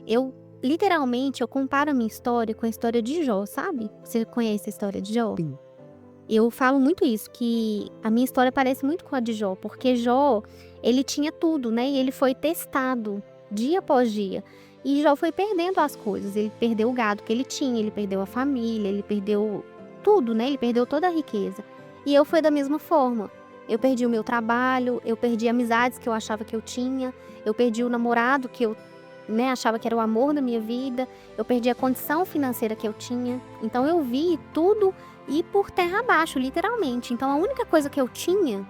Eu, literalmente, eu comparo a minha história com a história de Jó, sabe? Você conhece a história de Jó? Sim. Eu falo muito isso, que a minha história parece muito com a de Jó, porque Jó, ele tinha tudo, né? E ele foi testado dia após dia. E Jó foi perdendo as coisas. Ele perdeu o gado que ele tinha, ele perdeu a família, ele perdeu tudo, né? Ele perdeu toda a riqueza. E eu fui da mesma forma. Eu perdi o meu trabalho, eu perdi amizades que eu achava que eu tinha, eu perdi o namorado que eu, né, achava que era o amor da minha vida, eu perdi a condição financeira que eu tinha. Então eu vi tudo ir por terra abaixo, literalmente. Então a única coisa que eu tinha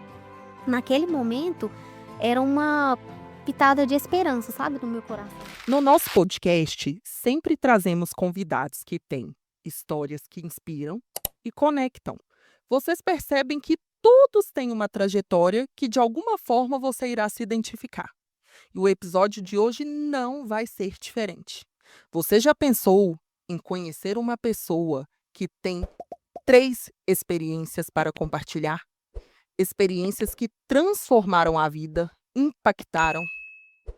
naquele momento era uma pitada de esperança, sabe, no meu coração. No nosso podcast, sempre trazemos convidados que têm histórias que inspiram e conectam. Vocês percebem que todos têm uma trajetória que de alguma forma você irá se identificar. E o episódio de hoje não vai ser diferente. Você já pensou em conhecer uma pessoa que tem 3 experiências para compartilhar? Experiências que transformaram a vida, impactaram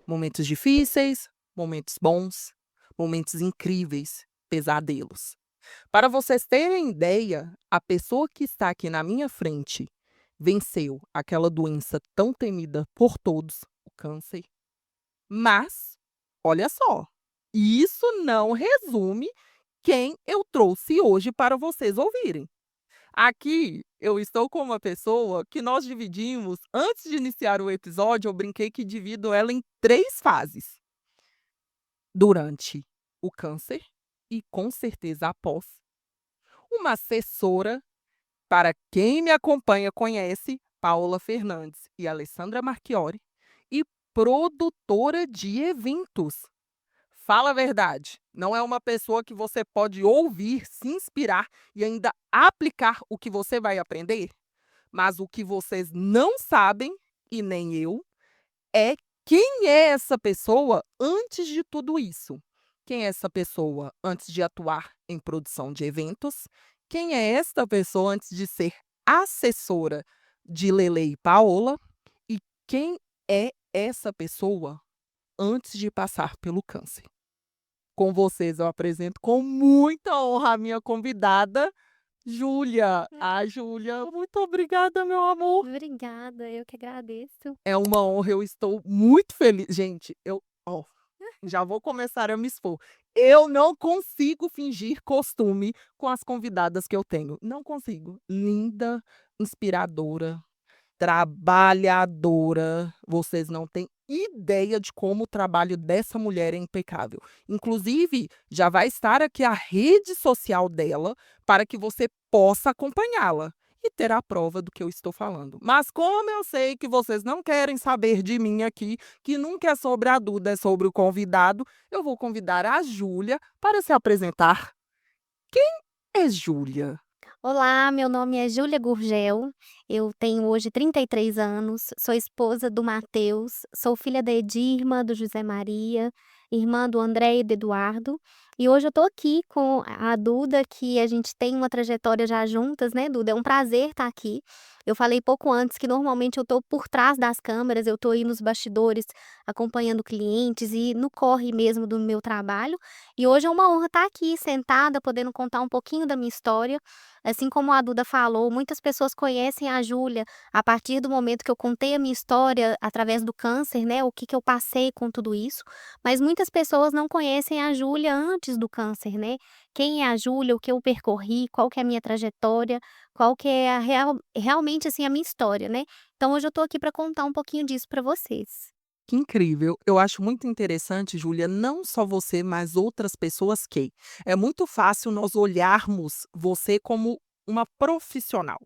momentos difíceis, momentos bons, momentos incríveis, pesadelos. Para vocês terem ideia, a pessoa que está aqui na minha frente venceu aquela doença tão temida por todos, o câncer. Mas, olha só, isso não resume quem eu trouxe hoje para vocês ouvirem. Aqui eu estou com uma pessoa que nós dividimos, antes de iniciar o episódio, eu brinquei que divido ela em 3 fases. Durante o câncer e com certeza após. Uma assessora, para quem me acompanha conhece, Paola Fernandes e Alessandra Marchiori, e produtora de eventos. Fala a verdade, não é uma pessoa que você pode ouvir, se inspirar e ainda aplicar o que você vai aprender? Mas o que vocês não sabem, e nem eu, é quem é essa pessoa antes de tudo isso. Quem é essa pessoa antes de atuar em produção de eventos? Quem é esta pessoa antes de ser assessora de Lele e Paola? E quem é essa pessoa antes de passar pelo câncer? Com vocês eu apresento com muita honra a minha convidada, Júlia. Júlia, muito obrigada, meu amor. Obrigada, eu que agradeço. É uma honra, eu estou muito feliz. Gente, já vou começar a me expor. Eu não consigo fingir costume com as convidadas que eu tenho. Não consigo. Linda, inspiradora, trabalhadora. Vocês não têm ideia de como o trabalho dessa mulher é impecável. Inclusive, já vai estar aqui a rede social dela para que você possa acompanhá-la e ter a prova do que eu estou falando. Mas como eu sei que vocês não querem saber de mim aqui, que nunca é sobre a Duda, é sobre o convidado, eu vou convidar a Júlia para se apresentar. Quem é Júlia? Olá, meu nome é Júlia Gurgel, eu tenho hoje 33 anos, sou esposa do Matheus, sou filha da Edirma, do José Maria, irmã do André e do Eduardo, e hoje eu tô aqui com a Duda, que a gente tem uma trajetória já juntas, né, Duda? É um prazer estar aqui. Eu falei pouco antes que normalmente eu tô por trás das câmeras, eu tô aí nos bastidores acompanhando clientes e no corre mesmo do meu trabalho, e hoje é uma honra estar aqui sentada, podendo contar um pouquinho da minha história. Assim como a Duda falou, muitas pessoas conhecem a Júlia a partir do momento que eu contei a minha história através do câncer, né, o que que eu passei com tudo isso, mas muitas pessoas não conhecem a Júlia antes do câncer, né. Quem é a Júlia, o que eu percorri, qual que é a minha trajetória, qual que é a realmente, assim, a minha história, né. Então hoje eu tô aqui para contar um pouquinho disso para vocês. Que incrível. Eu acho muito interessante, Júlia, não só você, mas outras pessoas que é muito fácil nós olharmos você como uma profissional,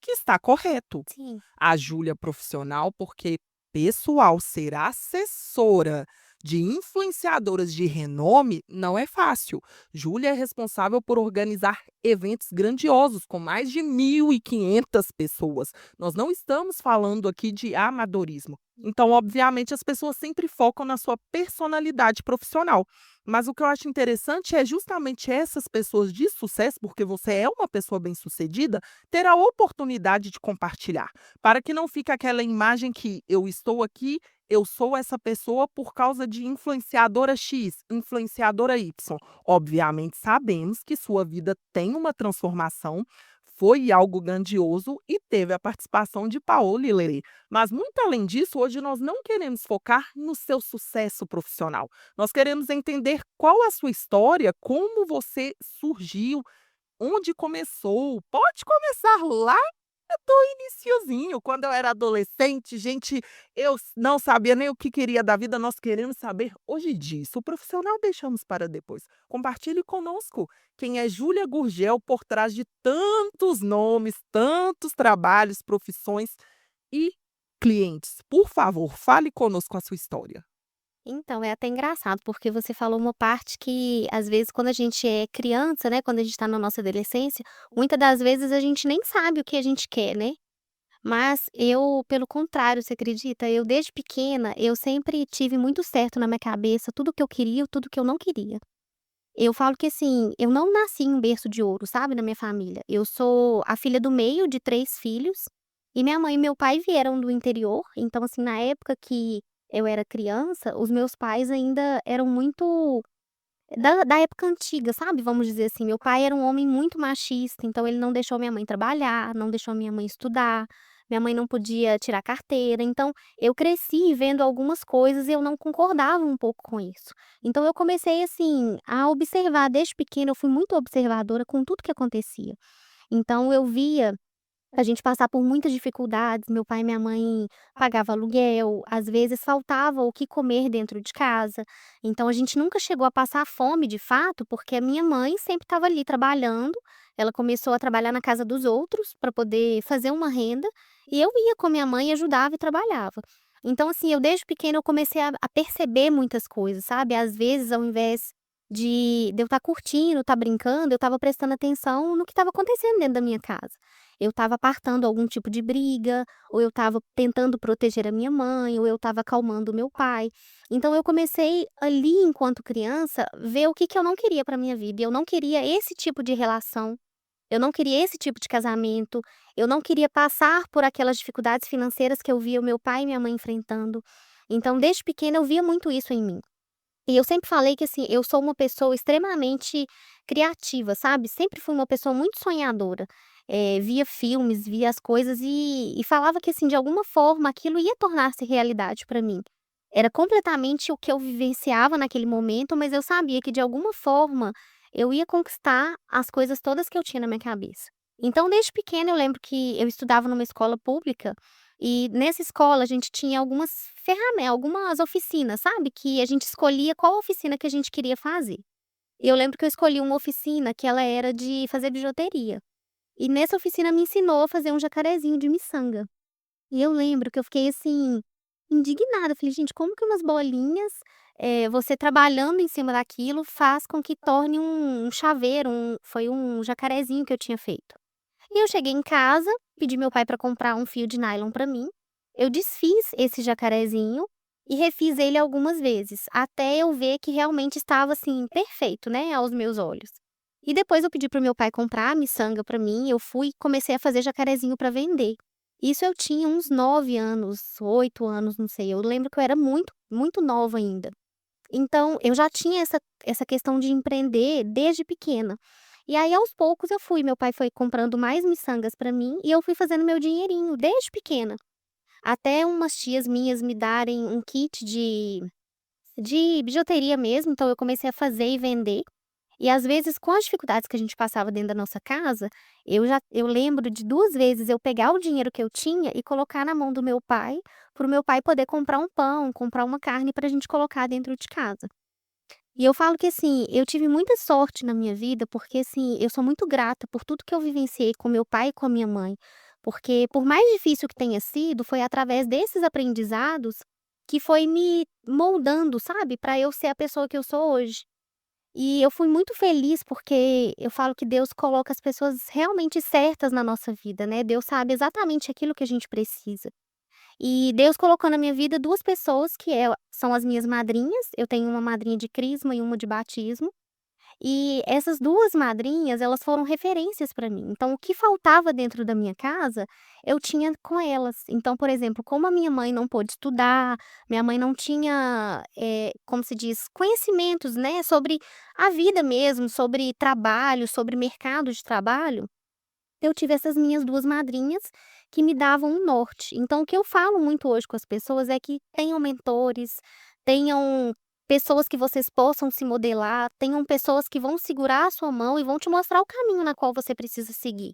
que está correto. Sim. A Júlia profissional, porque pessoal, ser assessora de influenciadoras de renome não é fácil. Júlia é responsável por organizar eventos grandiosos com mais de 1.500 pessoas. Nós não estamos falando aqui de amadorismo. Então, obviamente, as pessoas sempre focam na sua personalidade profissional. Mas o que eu acho interessante é justamente essas pessoas de sucesso, porque você é uma pessoa bem-sucedida, ter a oportunidade de compartilhar, para que não fique aquela imagem que eu estou aqui, eu sou essa pessoa por causa de influenciadora X, influenciadora Y. Obviamente, sabemos que sua vida tem uma transformação, foi algo grandioso e teve a participação de Paola e Lerê. Mas muito além disso, hoje nós não queremos focar no seu sucesso profissional. Nós queremos entender qual a sua história, como você surgiu, onde começou. Pode começar lá do iniciozinho, quando eu era adolescente, gente, não sabia nem o que queria da vida, nós queremos saber hoje disso. O profissional deixamos para depois. Compartilhe conosco quem é Júlia Gurgel por trás de tantos nomes, tantos trabalhos, profissões e clientes. Por favor, fale conosco a sua história. Então, é até engraçado, porque você falou uma parte que, às vezes, quando a gente é criança, né, quando a gente tá na nossa adolescência, muitas das vezes a gente nem sabe o que a gente quer, né. Mas eu, pelo contrário, você acredita? Eu desde pequena, eu sempre tive muito certo na minha cabeça tudo que eu queria e tudo que eu não queria. Eu falo que assim, eu não nasci em um berço de ouro, sabe, na minha família. Eu sou a filha do meio de 3 filhos, e minha mãe e meu pai vieram do interior, então assim, na época que eu era criança, os meus pais ainda eram muito da época antiga, sabe, vamos dizer assim. Meu pai era um homem muito machista, então ele não deixou minha mãe trabalhar, não deixou minha mãe estudar, minha mãe não podia tirar carteira, então eu cresci vendo algumas coisas e eu não concordava um pouco com isso. Então eu comecei, assim, a observar desde pequena, eu fui muito observadora com tudo que acontecia. Então eu via a gente passar por muitas dificuldades, meu pai e minha mãe pagava aluguel, às vezes faltava o que comer dentro de casa, então a gente nunca chegou a passar fome de fato, porque a minha mãe sempre estava ali trabalhando, ela começou a trabalhar na casa dos outros para poder fazer uma renda, e eu ia com minha mãe, ajudava e trabalhava. Então assim, eu desde pequena eu comecei a perceber muitas coisas, sabe, às vezes ao invés de eu estar curtindo, estar brincando, eu estava prestando atenção no que estava acontecendo dentro da minha casa. Eu estava apartando algum tipo de briga, ou eu estava tentando proteger a minha mãe, ou eu estava acalmando o meu pai. Então eu comecei ali, enquanto criança, ver o que que eu não queria para minha vida. Eu não queria esse tipo de relação, eu não queria esse tipo de casamento, eu não queria passar por aquelas dificuldades financeiras que eu via o meu pai e minha mãe enfrentando. Então, desde pequena, eu via muito isso em mim. E eu sempre falei que, assim, eu sou uma pessoa extremamente criativa, sabe, sempre fui uma pessoa muito sonhadora, via filmes, via as coisas e falava que, assim, de alguma forma aquilo ia tornar-se realidade para mim. Era completamente o que eu vivenciava naquele momento, mas eu sabia que de alguma forma eu ia conquistar as coisas todas que eu tinha na minha cabeça. Então desde pequena eu lembro que eu estudava numa escola pública, e nessa escola a gente tinha algumas ferramentas, algumas oficinas, sabe, que a gente escolhia qual oficina que a gente queria fazer. E eu lembro que eu escolhi uma oficina que ela era de fazer bijuteria. E nessa oficina me ensinou a fazer um jacarezinho de miçanga. E eu lembro que eu fiquei, assim, indignada, falei: "Gente, como que umas bolinhas, você trabalhando em cima daquilo faz com que torne um chaveiro", foi um jacarezinho que eu tinha feito. E eu cheguei em casa, pedi meu pai para comprar um fio de nylon para mim, eu desfiz esse jacarezinho e refiz ele algumas vezes, até eu ver que realmente estava, assim, perfeito, né, aos meus olhos. E depois eu pedi para o meu pai comprar a miçanga para mim, eu fui e comecei a fazer jacarezinho para vender. Isso eu tinha uns 9 anos, 8 anos, não sei, eu lembro que eu era muito, muito nova ainda. Então, eu já tinha essa questão de empreender desde pequena. E aí, aos poucos, meu pai foi comprando mais miçangas para mim e eu fui fazendo meu dinheirinho desde pequena. Até umas tias minhas me darem um kit de bijuteria mesmo, então eu comecei a fazer e vender. E às vezes, com as dificuldades que a gente passava dentro da nossa casa, eu lembro de 2 vezes eu pegar o dinheiro que eu tinha e colocar na mão do meu pai, para o meu pai poder comprar um pão, comprar uma carne para a gente colocar dentro de casa. E eu falo que, assim, eu tive muita sorte na minha vida, porque, assim, eu sou muito grata por tudo que eu vivenciei com meu pai e com a minha mãe, porque por mais difícil que tenha sido, foi através desses aprendizados que foi me moldando, sabe, para eu ser a pessoa que eu sou hoje. E eu fui muito feliz, porque eu falo que Deus coloca as pessoas realmente certas na nossa vida, né, Deus sabe exatamente aquilo que a gente precisa. E Deus colocou na minha vida 2 pessoas que são as minhas madrinhas, eu tenho uma madrinha de crisma e uma de batismo, e essas 2 madrinhas, elas foram referências para mim. Então o que faltava dentro da minha casa, eu tinha com elas. Então, por exemplo, como a minha mãe não pôde estudar, minha mãe não tinha, como se diz, conhecimentos, né, sobre a vida mesmo, sobre trabalho, sobre mercado de trabalho, eu tive essas minhas 2 madrinhas que me davam um norte. Então o que eu falo muito hoje com as pessoas é que tenham mentores, tenham pessoas que vocês possam se modelar, tenham pessoas que vão segurar a sua mão e vão te mostrar o caminho na qual você precisa seguir.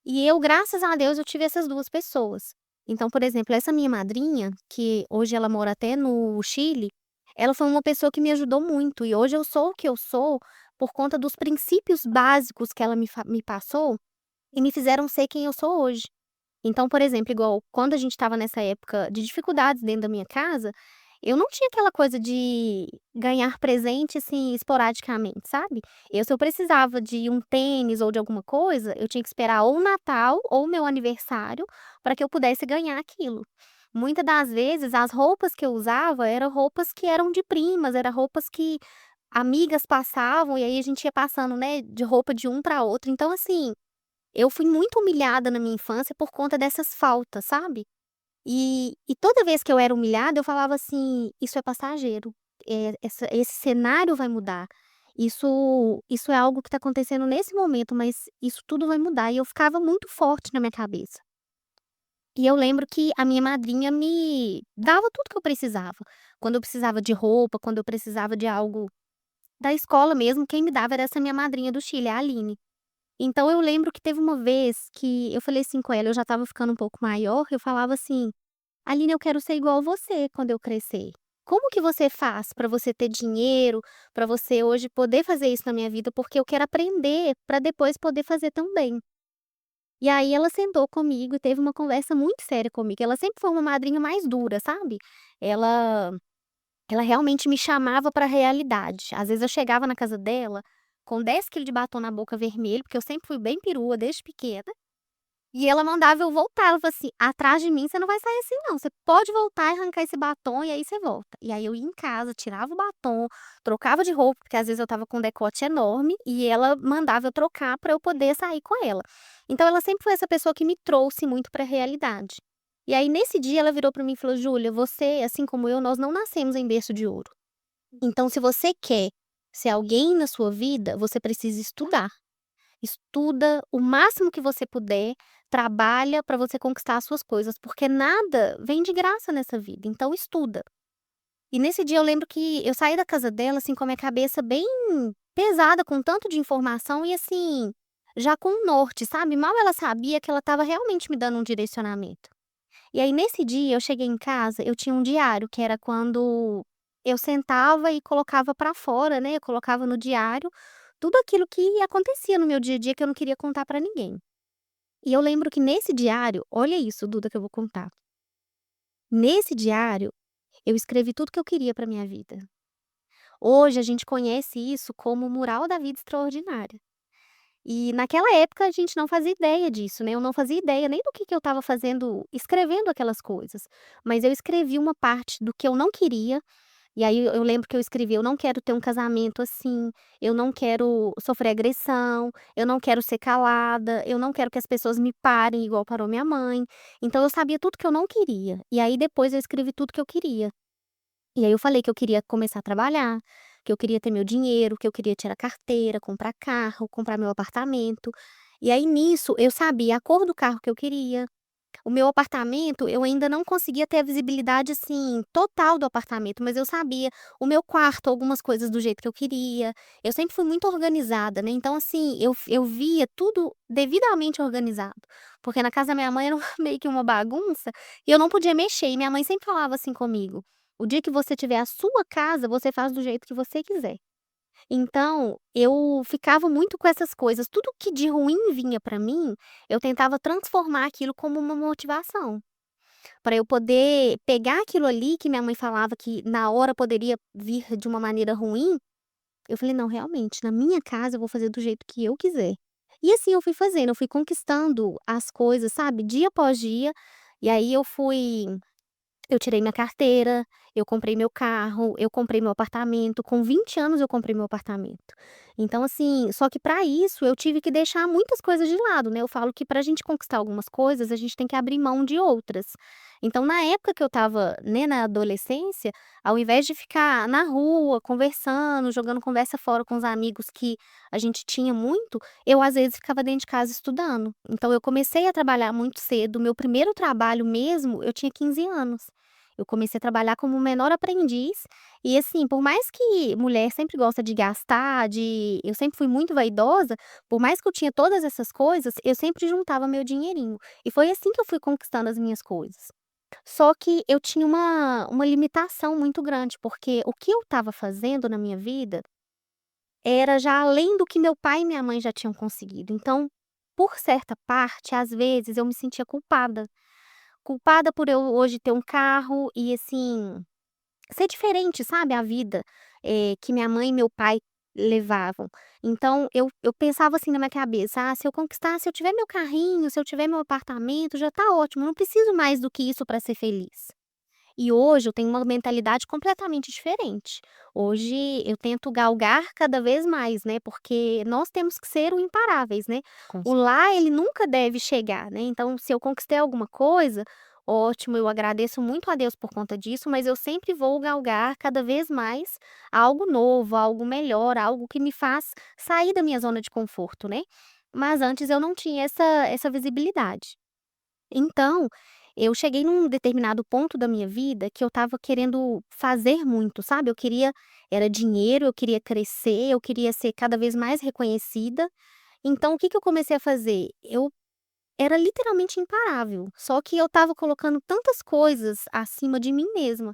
E eu, graças a Deus, eu tive essas 2 pessoas. Então, por exemplo, essa minha madrinha, que hoje ela mora até no Chile, ela foi uma pessoa que me ajudou muito e hoje eu sou o que eu sou por conta dos princípios básicos que ela me passou e me fizeram ser quem eu sou hoje. Então, por exemplo, igual quando a gente estava nessa época de dificuldades dentro da minha casa, eu não tinha aquela coisa de ganhar presente, assim, esporadicamente, sabe. Se eu precisava de um tênis ou de alguma coisa, eu tinha que esperar ou o Natal ou o meu aniversário para que eu pudesse ganhar aquilo. Muitas das vezes, as roupas que eu usava eram roupas que eram de primas, eram roupas que amigas passavam e aí a gente ia passando, né, de roupa de um para outro. Então, assim, eu fui muito humilhada na minha infância por conta dessas faltas, sabe. E toda vez que eu era humilhada, eu falava assim: "Isso é passageiro, esse cenário vai mudar, isso é algo que está acontecendo nesse momento, mas isso tudo vai mudar", e eu ficava muito forte na minha cabeça. E eu lembro que a minha madrinha me dava tudo que eu precisava. Quando eu precisava de roupa, quando eu precisava de algo da escola mesmo, quem me dava era essa minha madrinha do Chile, a Aline. Então eu lembro que teve uma vez que eu falei assim com ela, eu já estava ficando um pouco maior, eu falava assim: "Aline, eu quero ser igual você quando eu crescer. Como que você faz para você ter dinheiro, para você hoje poder fazer isso na minha vida? Porque eu quero aprender para depois poder fazer também". E aí ela sentou comigo e teve uma conversa muito séria comigo. Ela sempre foi uma madrinha mais dura, sabe. Ela ela realmente me chamava para a realidade. Às vezes eu chegava na casa dela com 10 quilos de batom na boca vermelho, porque eu sempre fui bem perua desde pequena, e ela mandava eu voltar, ela falou assim: "Atrás de mim você não vai sair assim não, você pode voltar e arrancar esse batom e aí você volta". E aí eu ia em casa, tirava o batom, trocava de roupa, porque às vezes eu estava com um decote enorme, e ela mandava eu trocar para eu poder sair com ela. Então ela sempre foi essa pessoa que me trouxe muito para a realidade. E aí nesse dia ela virou para mim e falou: "Júlia, você, assim como eu, nós não nascemos em berço de ouro. Então se você quer ser alguém na sua vida, você precisa estudar. Estuda o máximo que você puder, trabalha para você conquistar as suas coisas, porque nada vem de graça nessa vida, então estuda". E nesse dia eu lembro que eu saí da casa dela, assim, com a minha cabeça bem pesada com tanto de informação e, assim, já com um norte, sabe. Mal ela sabia que ela estava realmente me dando um direcionamento. E aí nesse dia eu cheguei em casa, eu tinha um diário, que era quando eu sentava e colocava pra fora, né, eu colocava no diário tudo aquilo que acontecia no meu dia a dia que eu não queria contar pra ninguém. E eu lembro que nesse diário, olha isso, Duda, que eu vou contar. Nesse diário, eu escrevi tudo que eu queria pra minha vida. Hoje a gente conhece isso como mural da vida extraordinária. E naquela época a gente não fazia ideia disso, né, eu não fazia ideia nem do que eu estava fazendo escrevendo aquelas coisas, mas eu escrevi uma parte do que eu não queria, e aí eu lembro que eu escrevi: "Eu não quero ter um casamento assim, eu não quero sofrer agressão, eu não quero ser calada, eu não quero que as pessoas me parem igual parou minha mãe". Então eu sabia tudo que eu não queria, e aí depois eu escrevi tudo que eu queria. E aí eu falei que eu queria começar a trabalhar, que eu queria ter meu dinheiro, que eu queria tirar carteira, comprar carro, comprar meu apartamento. E aí nisso eu sabia a cor do carro que eu queria. O meu apartamento, eu ainda não conseguia ter a visibilidade, assim, total do apartamento, mas eu sabia o meu quarto, algumas coisas do jeito que eu queria. Eu sempre fui muito organizada, né, então, assim, eu via tudo devidamente organizado, porque na casa da minha mãe era meio que uma bagunça, e eu não podia mexer, e minha mãe sempre falava assim comigo: "O dia que você tiver a sua casa, você faz do jeito que você quiser". Então, eu ficava muito com essas coisas, tudo que de ruim vinha pra mim, eu tentava transformar aquilo como uma motivação, para eu poder pegar aquilo ali que minha mãe falava que na hora poderia vir de uma maneira ruim, eu falei: "Não, realmente, na minha casa eu vou fazer do jeito que eu quiser". E assim eu fui fazendo, eu fui conquistando as coisas, sabe, dia após dia, E aí eu tirei minha carteira, eu comprei meu carro, eu comprei meu apartamento, com 20 anos eu comprei meu apartamento. Então assim, só que para isso eu tive que deixar muitas coisas de lado, né, eu falo que para a gente conquistar algumas coisas, a gente tem que abrir mão de outras. Então na época que eu estava, né, na adolescência, ao invés de ficar na rua conversando, jogando conversa fora com os amigos que a gente tinha muito, eu às vezes ficava dentro de casa estudando. Então eu comecei a trabalhar muito cedo, meu primeiro trabalho mesmo, eu tinha 15 anos. Eu comecei a trabalhar como menor aprendiz e, assim, por mais que mulher sempre gosta de gastar, eu sempre fui muito vaidosa, por mais que eu tinha todas essas coisas, eu sempre juntava meu dinheirinho. E foi assim que eu fui conquistando as minhas coisas. Só que eu tinha uma limitação muito grande, porque o que eu estava fazendo na minha vida era já além do que meu pai e minha mãe já tinham conseguido. Então, por certa parte, às vezes eu me sentia culpada. Culpada por eu hoje ter um carro e, assim, ser diferente, sabe, a vida, que minha mãe e meu pai levavam. Então eu pensava assim na minha cabeça: "Ah, se eu conquistar se eu tiver meu carrinho, se eu tiver meu apartamento, já tá ótimo, eu não preciso mais do que isso para ser feliz". E hoje eu tenho uma mentalidade completamente diferente. Hoje eu tento galgar cada vez mais, né, porque nós temos que ser o imparáveis, né. Com O lá ele nunca deve chegar, né, então se eu conquistei alguma coisa, ótimo, eu agradeço muito a Deus por conta disso, mas eu sempre vou galgar cada vez mais algo novo, algo melhor, algo que me faz sair da minha zona de conforto, né. Mas antes eu não tinha essa visibilidade. Então, eu cheguei num determinado ponto da minha vida que eu estava querendo fazer muito, sabe, eu queria era dinheiro, eu queria crescer, eu queria ser cada vez mais reconhecida. Então o que que eu comecei a fazer? Eu era literalmente imparável, só que eu estava colocando tantas coisas acima de mim mesma.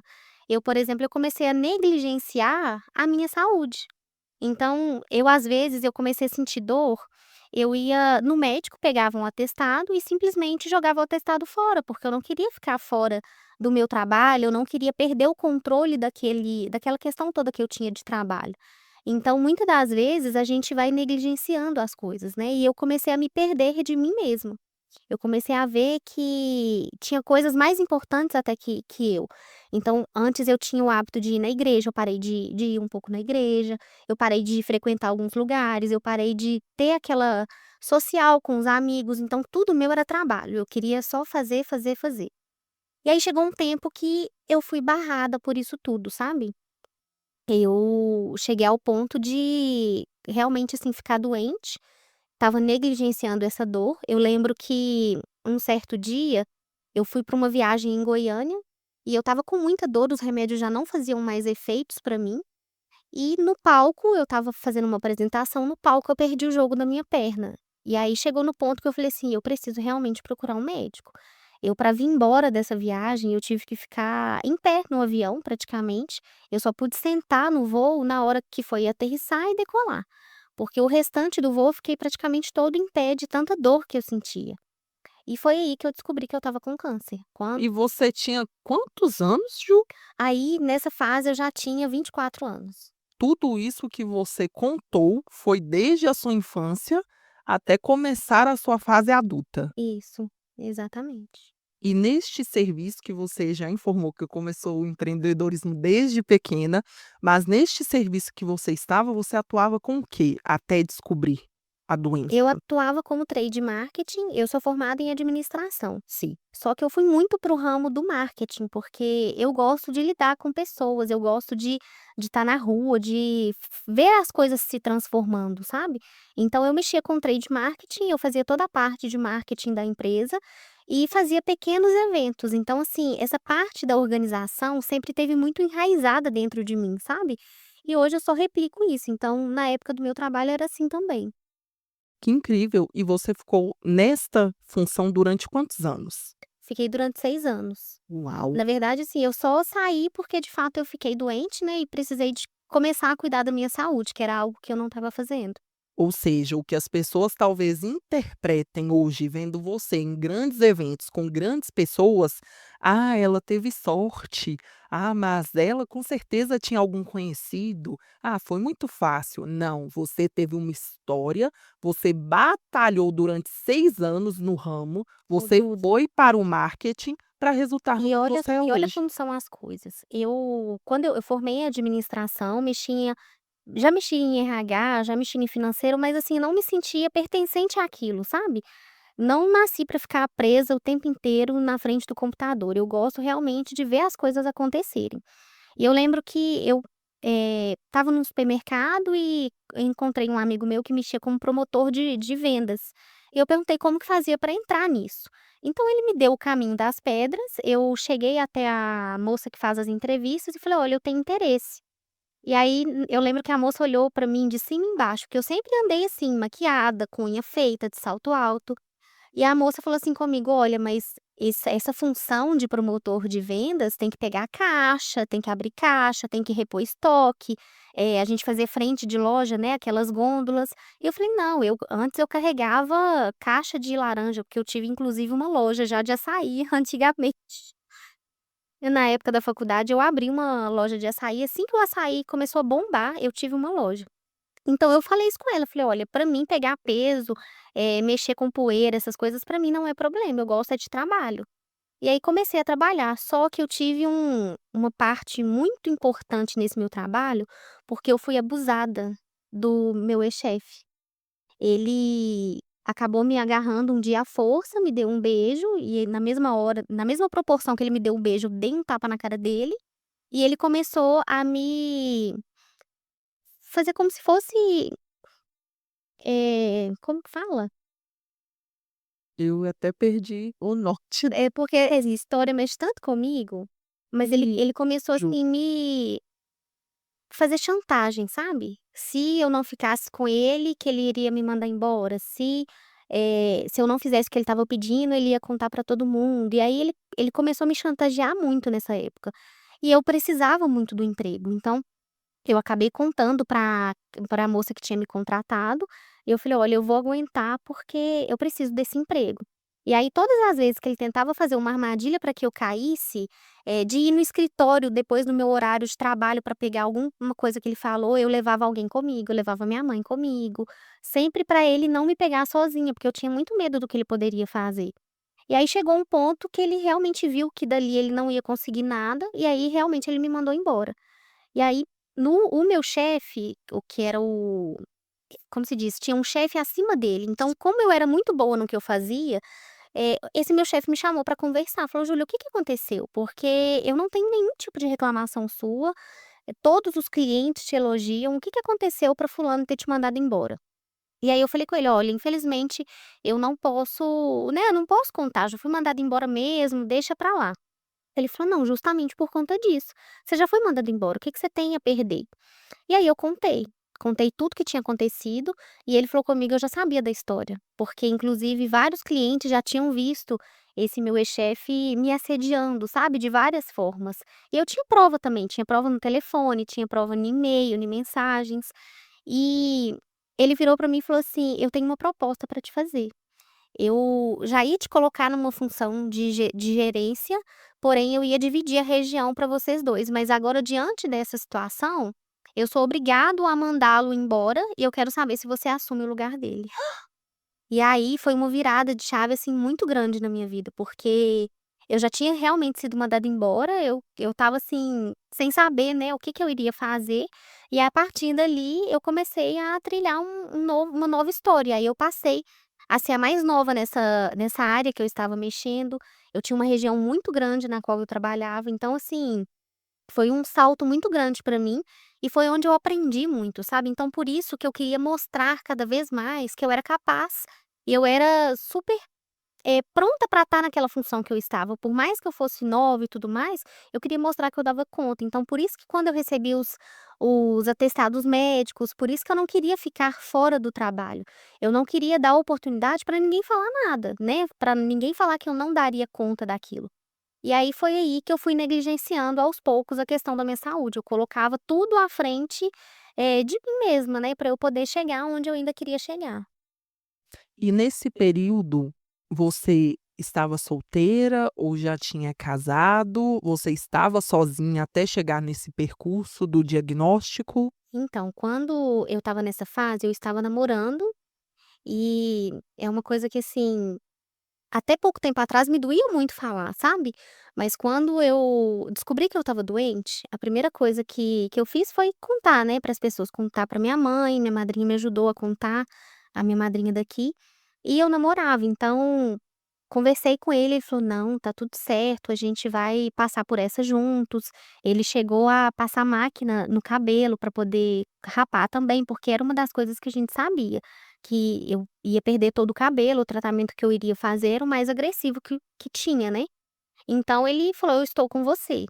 Eu, por exemplo, eu comecei a negligenciar a minha saúde. Então, eu às vezes eu comecei a sentir dor, eu ia no médico, pegava um atestado e simplesmente jogava o atestado fora, porque eu não queria ficar fora do meu trabalho, eu não queria perder o controle daquela questão toda que eu tinha de trabalho. Então, muitas das vezes a gente vai negligenciando as coisas, né, e eu comecei a me perder de mim mesma. Eu comecei a ver que tinha coisas mais importantes até que eu. Então, antes eu tinha o hábito de ir na igreja, eu parei de ir um pouco na igreja, eu parei de frequentar alguns lugares, eu parei de ter aquela social com os amigos, então tudo meu era trabalho, eu queria só fazer, fazer, fazer. E aí chegou um tempo que eu fui barrada por isso tudo, sabe. Eu cheguei ao ponto de realmente, assim, ficar doente. Estava negligenciando essa dor. Eu lembro que um certo dia, eu fui para uma viagem em Goiânia, e eu estava com muita dor, os remédios já não faziam mais efeitos para mim, e no palco eu estava fazendo uma apresentação, no palco eu perdi o jogo da minha perna. E aí chegou no ponto que eu falei assim: "Eu preciso realmente procurar um médico". Eu para vir embora dessa viagem, eu tive que ficar em pé no avião praticamente, eu só pude sentar no voo na hora que foi aterrissar e decolar. Porque o restante do voo eu fiquei praticamente todo em pé de tanta dor que eu sentia. E foi aí que eu descobri que eu estava com câncer. E você tinha quantos anos, Ju? Aí nessa fase eu já tinha 24 anos. Tudo isso que você contou foi desde a sua infância até começar a sua fase adulta. Isso, exatamente. E neste serviço que você já informou que começou o empreendedorismo desde pequena, mas neste serviço que você estava, você atuava com o quê até descobrir a doença? Eu atuava como trade marketing, eu sou formada em administração, sim. Só que eu fui muito para o ramo do marketing, porque eu gosto de lidar com pessoas, eu gosto de estar na rua, de ver as coisas se transformando, sabe. Então eu mexia com trade marketing, eu fazia toda a parte de marketing da empresa e fazia pequenos eventos. Então, assim, essa parte da organização sempre teve muito enraizada dentro de mim, sabe. E hoje eu só replico isso, então na época do meu trabalho era assim também. Que incrível! E você ficou nesta função durante quantos anos? Fiquei durante 6 anos. Uau! Na verdade, assim, eu só saí porque de fato eu fiquei doente, né, e precisei de começar a cuidar da minha saúde, que era algo que eu não estava fazendo. Ou seja, o que as pessoas talvez interpretem hoje, vendo você em grandes eventos com grandes pessoas, ah, ela teve sorte, ah, mas ela com certeza tinha algum conhecido, ah, foi muito fácil. Não, você teve uma história, você batalhou durante 6 anos no ramo, Ô, você Duda, foi para o marketing para resultar no e que olha você é e olha hoje. como são as coisas. Quando eu formei em administração, já mexi em RH, já mexi em financeiro, mas assim, não me sentia pertencente àquilo, sabe. Não nasci para ficar presa o tempo inteiro na frente do computador, eu gosto realmente de ver as coisas acontecerem. E eu lembro que eu, estava num supermercado e encontrei um amigo meu que mexia como promotor de vendas. E eu perguntei como que fazia para entrar nisso. Então ele me deu o caminho das pedras, eu cheguei até a moça que faz as entrevistas e falei: "Olha, eu tenho interesse". E aí, eu lembro que a moça olhou pra mim de cima e embaixo, porque eu sempre andei assim, maquiada, com unha feita, de salto alto. E a moça falou assim comigo: "Olha, mas essa função de promotor de vendas tem que pegar caixa, tem que abrir caixa, tem que repor estoque, a gente fazer frente de loja, né, aquelas gôndolas". E eu falei: "Não, antes eu carregava caixa de laranja", porque eu tive inclusive uma loja já de açaí antigamente. E na época da faculdade eu abri uma loja de açaí, assim que o açaí começou a bombar, eu tive uma loja. Então eu falei isso com ela, falei: "Olha, pra mim pegar peso, mexer com poeira, essas coisas pra mim não é problema, eu gosto é de trabalho". E aí comecei a trabalhar, só que eu tive uma parte muito importante nesse meu trabalho, porque eu fui abusada do meu ex-chefe. Ele acabou me agarrando um dia à força, me deu um beijo e na mesma hora, na mesma proporção que ele me deu um beijo, eu dei um tapa na cara dele, e ele começou a me fazer como se fosse, como que fala? Eu até perdi o norte. É porque essa história mexe tanto comigo, mas ele começou, Ju assim, me fazer chantagem, sabe. Se eu não ficasse com ele, que ele iria me mandar embora, se eu não fizesse o que ele estava pedindo, ele ia contar pra todo mundo. E aí ele começou a me chantagear muito nessa época. E eu precisava muito do emprego, então eu acabei contando pra moça que tinha me contratado, e eu falei: "Olha, eu vou aguentar, porque eu preciso desse emprego". E aí todas as vezes que ele tentava fazer uma armadilha para que eu caísse, de ir no escritório depois do meu horário de trabalho para pegar alguma coisa que ele falou, eu levava alguém comigo, eu levava minha mãe comigo, sempre para ele não me pegar sozinha, porque eu tinha muito medo do que ele poderia fazer. E aí chegou um ponto que ele realmente viu que dali ele não ia conseguir nada, e aí realmente ele me mandou embora. E aí, o meu chefe, o que era o como se diz? Tinha um chefe acima dele, então como eu era muito boa no que eu fazia, esse meu chefe me chamou para conversar, falou: "Júlia, o que que aconteceu? Porque eu não tenho nenhum tipo de reclamação sua, todos os clientes te elogiam, o que que aconteceu para fulano ter te mandado embora?". E aí eu falei com ele: "Olha, infelizmente eu não posso, né, eu não posso contar, já fui mandada embora mesmo, deixa pra lá". Ele falou: "Não, justamente por conta disso. Você já foi mandado embora, o que que você tem a perder?". E aí eu contei tudo que tinha acontecido, e ele falou comigo, eu já sabia da história, porque inclusive vários clientes já tinham visto esse meu ex-chefe me assediando, sabe, de várias formas. E eu tinha prova também, tinha prova no telefone, tinha prova no e-mail, em mensagens. E ele virou pra mim e falou assim: "Eu tenho uma proposta pra te fazer". Eu já ia te colocar numa função de gerência, porém eu ia dividir a região para vocês 2, mas agora diante dessa situação, eu sou obrigado a mandá-lo embora e eu quero saber se você assume o lugar dele. E aí foi uma virada de chave, assim, muito grande na minha vida, porque eu já tinha realmente sido mandada embora, eu estava, assim, sem saber, né, o que que eu iria fazer, e a partir dali eu comecei a trilhar uma nova história, aí eu passei a ser a mais nova nessa área que eu estava mexendo, eu tinha uma região muito grande na qual eu trabalhava, então, assim, foi um salto muito grande para mim, e foi onde eu aprendi muito, sabe. Então por isso que eu queria mostrar cada vez mais que eu era capaz, e eu era super, pronta para estar naquela função que eu estava. Por mais que eu fosse nova e tudo mais, eu queria mostrar que eu dava conta. Então por isso que quando eu recebi os atestados médicos, por isso que eu não queria ficar fora do trabalho. Eu não queria dar oportunidade para ninguém falar nada, né, para ninguém falar que eu não daria conta daquilo. E aí foi aí que eu fui negligenciando aos poucos a questão da minha saúde, eu colocava tudo à frente, de mim mesma, né, para eu poder chegar onde eu ainda queria chegar. E nesse período, você estava solteira ou já tinha casado? Você estava sozinha até chegar nesse percurso do diagnóstico? Então, quando eu estava nessa fase, eu estava namorando, e é uma coisa que, assim, até pouco tempo atrás me doía muito falar, sabe. Mas quando eu descobri que eu estava doente, a primeira coisa que eu fiz foi contar, né, para as pessoas, contar para minha madrinha me ajudou a contar, a minha madrinha daqui, e eu namorava. Então, conversei com ele, ele falou: "Não, tá tudo certo, a gente vai passar por essa juntos". Ele chegou a passar máquina no cabelo para poder rapar também, porque era uma das coisas que a gente sabia, que eu ia perder todo o cabelo, o tratamento que eu iria fazer era o mais agressivo que tinha, né. Então ele falou: "Eu estou com você".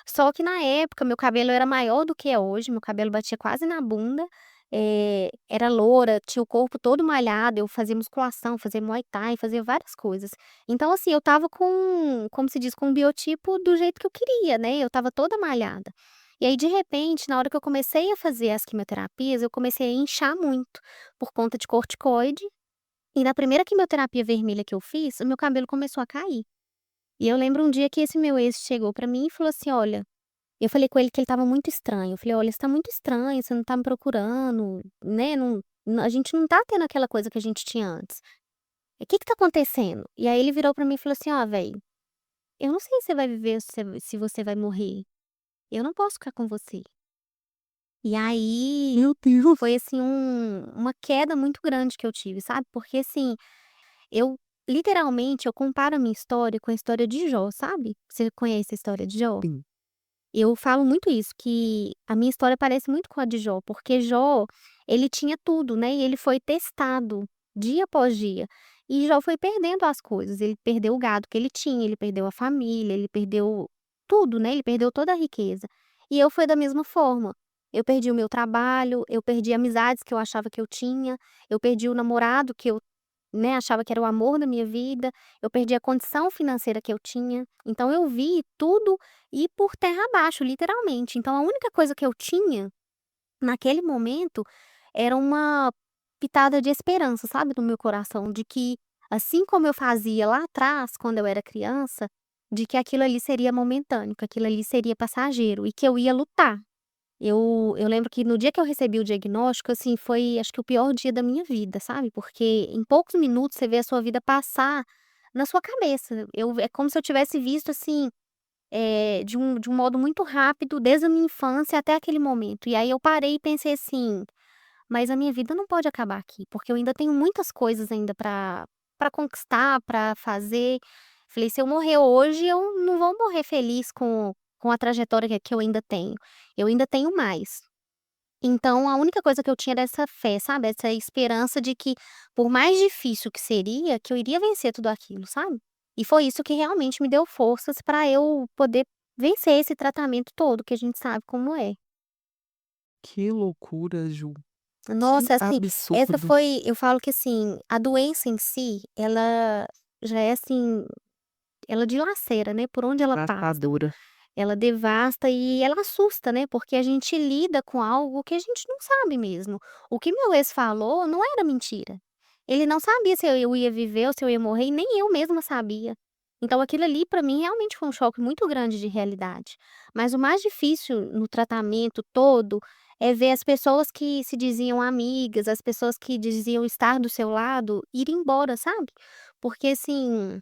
Só que na época meu cabelo era maior do que é hoje, meu cabelo batia quase na bunda, era loura, tinha o corpo todo malhado, eu fazia musculação, fazia muay thai, fazia várias coisas. Então assim, eu estava com, como se diz, com o biotipo do jeito que eu queria, né, eu estava toda malhada. E aí de repente, na hora que eu comecei a fazer as quimioterapias, eu comecei a inchar muito, por conta de corticoide, e na primeira quimioterapia vermelha que eu fiz, o meu cabelo começou a cair. E eu lembro um dia que esse meu ex chegou pra mim e falou assim: "Olha", eu falei com ele que ele estava muito estranho, eu falei: "Olha, você tá muito estranho, você não tá me procurando, né, a gente não tá tendo aquela coisa que a gente tinha antes. O que que tá acontecendo?". E aí ele virou pra mim e falou assim: "Ó, velho, eu não sei se você vai viver ou se você vai morrer, eu não posso ficar com você". E aí, Meu Deus! foi assim uma queda muito grande que eu tive, sabe, porque assim, eu literalmente eu comparo a minha história com a história de Jó, sabe. Você conhece a história de Jó? Sim. Eu falo muito isso, que a minha história parece muito com a de Jó, porque Jó, ele tinha tudo, né, e ele foi testado dia após dia. E Jó foi perdendo as coisas, ele perdeu o gado que ele tinha, ele perdeu a família, ele perdeu tudo, né, ele perdeu toda a riqueza. E eu fui da mesma forma. Eu perdi o meu trabalho, eu perdi amizades que eu achava que eu tinha, eu perdi o namorado que eu, né, achava que era o amor da minha vida, eu perdi a condição financeira que eu tinha, então eu vi tudo ir por terra abaixo, literalmente. Então a única coisa que eu tinha, naquele momento, era uma pitada de esperança, sabe, no meu coração, de que, assim como eu fazia lá atrás, quando eu era criança, de que aquilo ali seria momentâneo, que aquilo ali seria passageiro e que eu ia lutar. Eu lembro que no dia que eu recebi o diagnóstico, assim, foi acho que o pior dia da minha vida, sabe, porque em poucos minutos você vê a sua vida passar na sua cabeça. É como se eu tivesse visto, assim, de um modo muito rápido, desde a minha infância até aquele momento. E aí eu parei e pensei assim: "Mas a minha vida não pode acabar aqui, porque eu ainda tenho muitas coisas ainda para conquistar, para fazer". Falei: "Se eu morrer hoje, eu não vou morrer feliz com a trajetória que eu ainda tenho, eu ainda tenho mais". Então a única coisa que eu tinha era essa fé, sabe, essa esperança de que, por mais difícil que seria, que eu iria vencer tudo aquilo, sabe. E foi isso que realmente me deu forças para eu poder vencer esse tratamento todo, que a gente sabe como é. Que loucura, Ju. Que Nossa, assim, essa absurdo. foi, eu falo que assim, a doença em si, ela já é assim, ela dilacera, né, por onde ela passa. Devastadora. Ela devasta e ela assusta, né, porque a gente lida com algo que a gente não sabe mesmo. O que meu ex falou não era mentira. Ele não sabia se eu ia viver ou se eu ia morrer e nem eu mesma sabia. Então aquilo ali para mim realmente foi um choque muito grande de realidade. Mas o mais difícil no tratamento todo é ver as pessoas que se diziam amigas, as pessoas que diziam estar do seu lado, ir embora, sabe. Porque assim,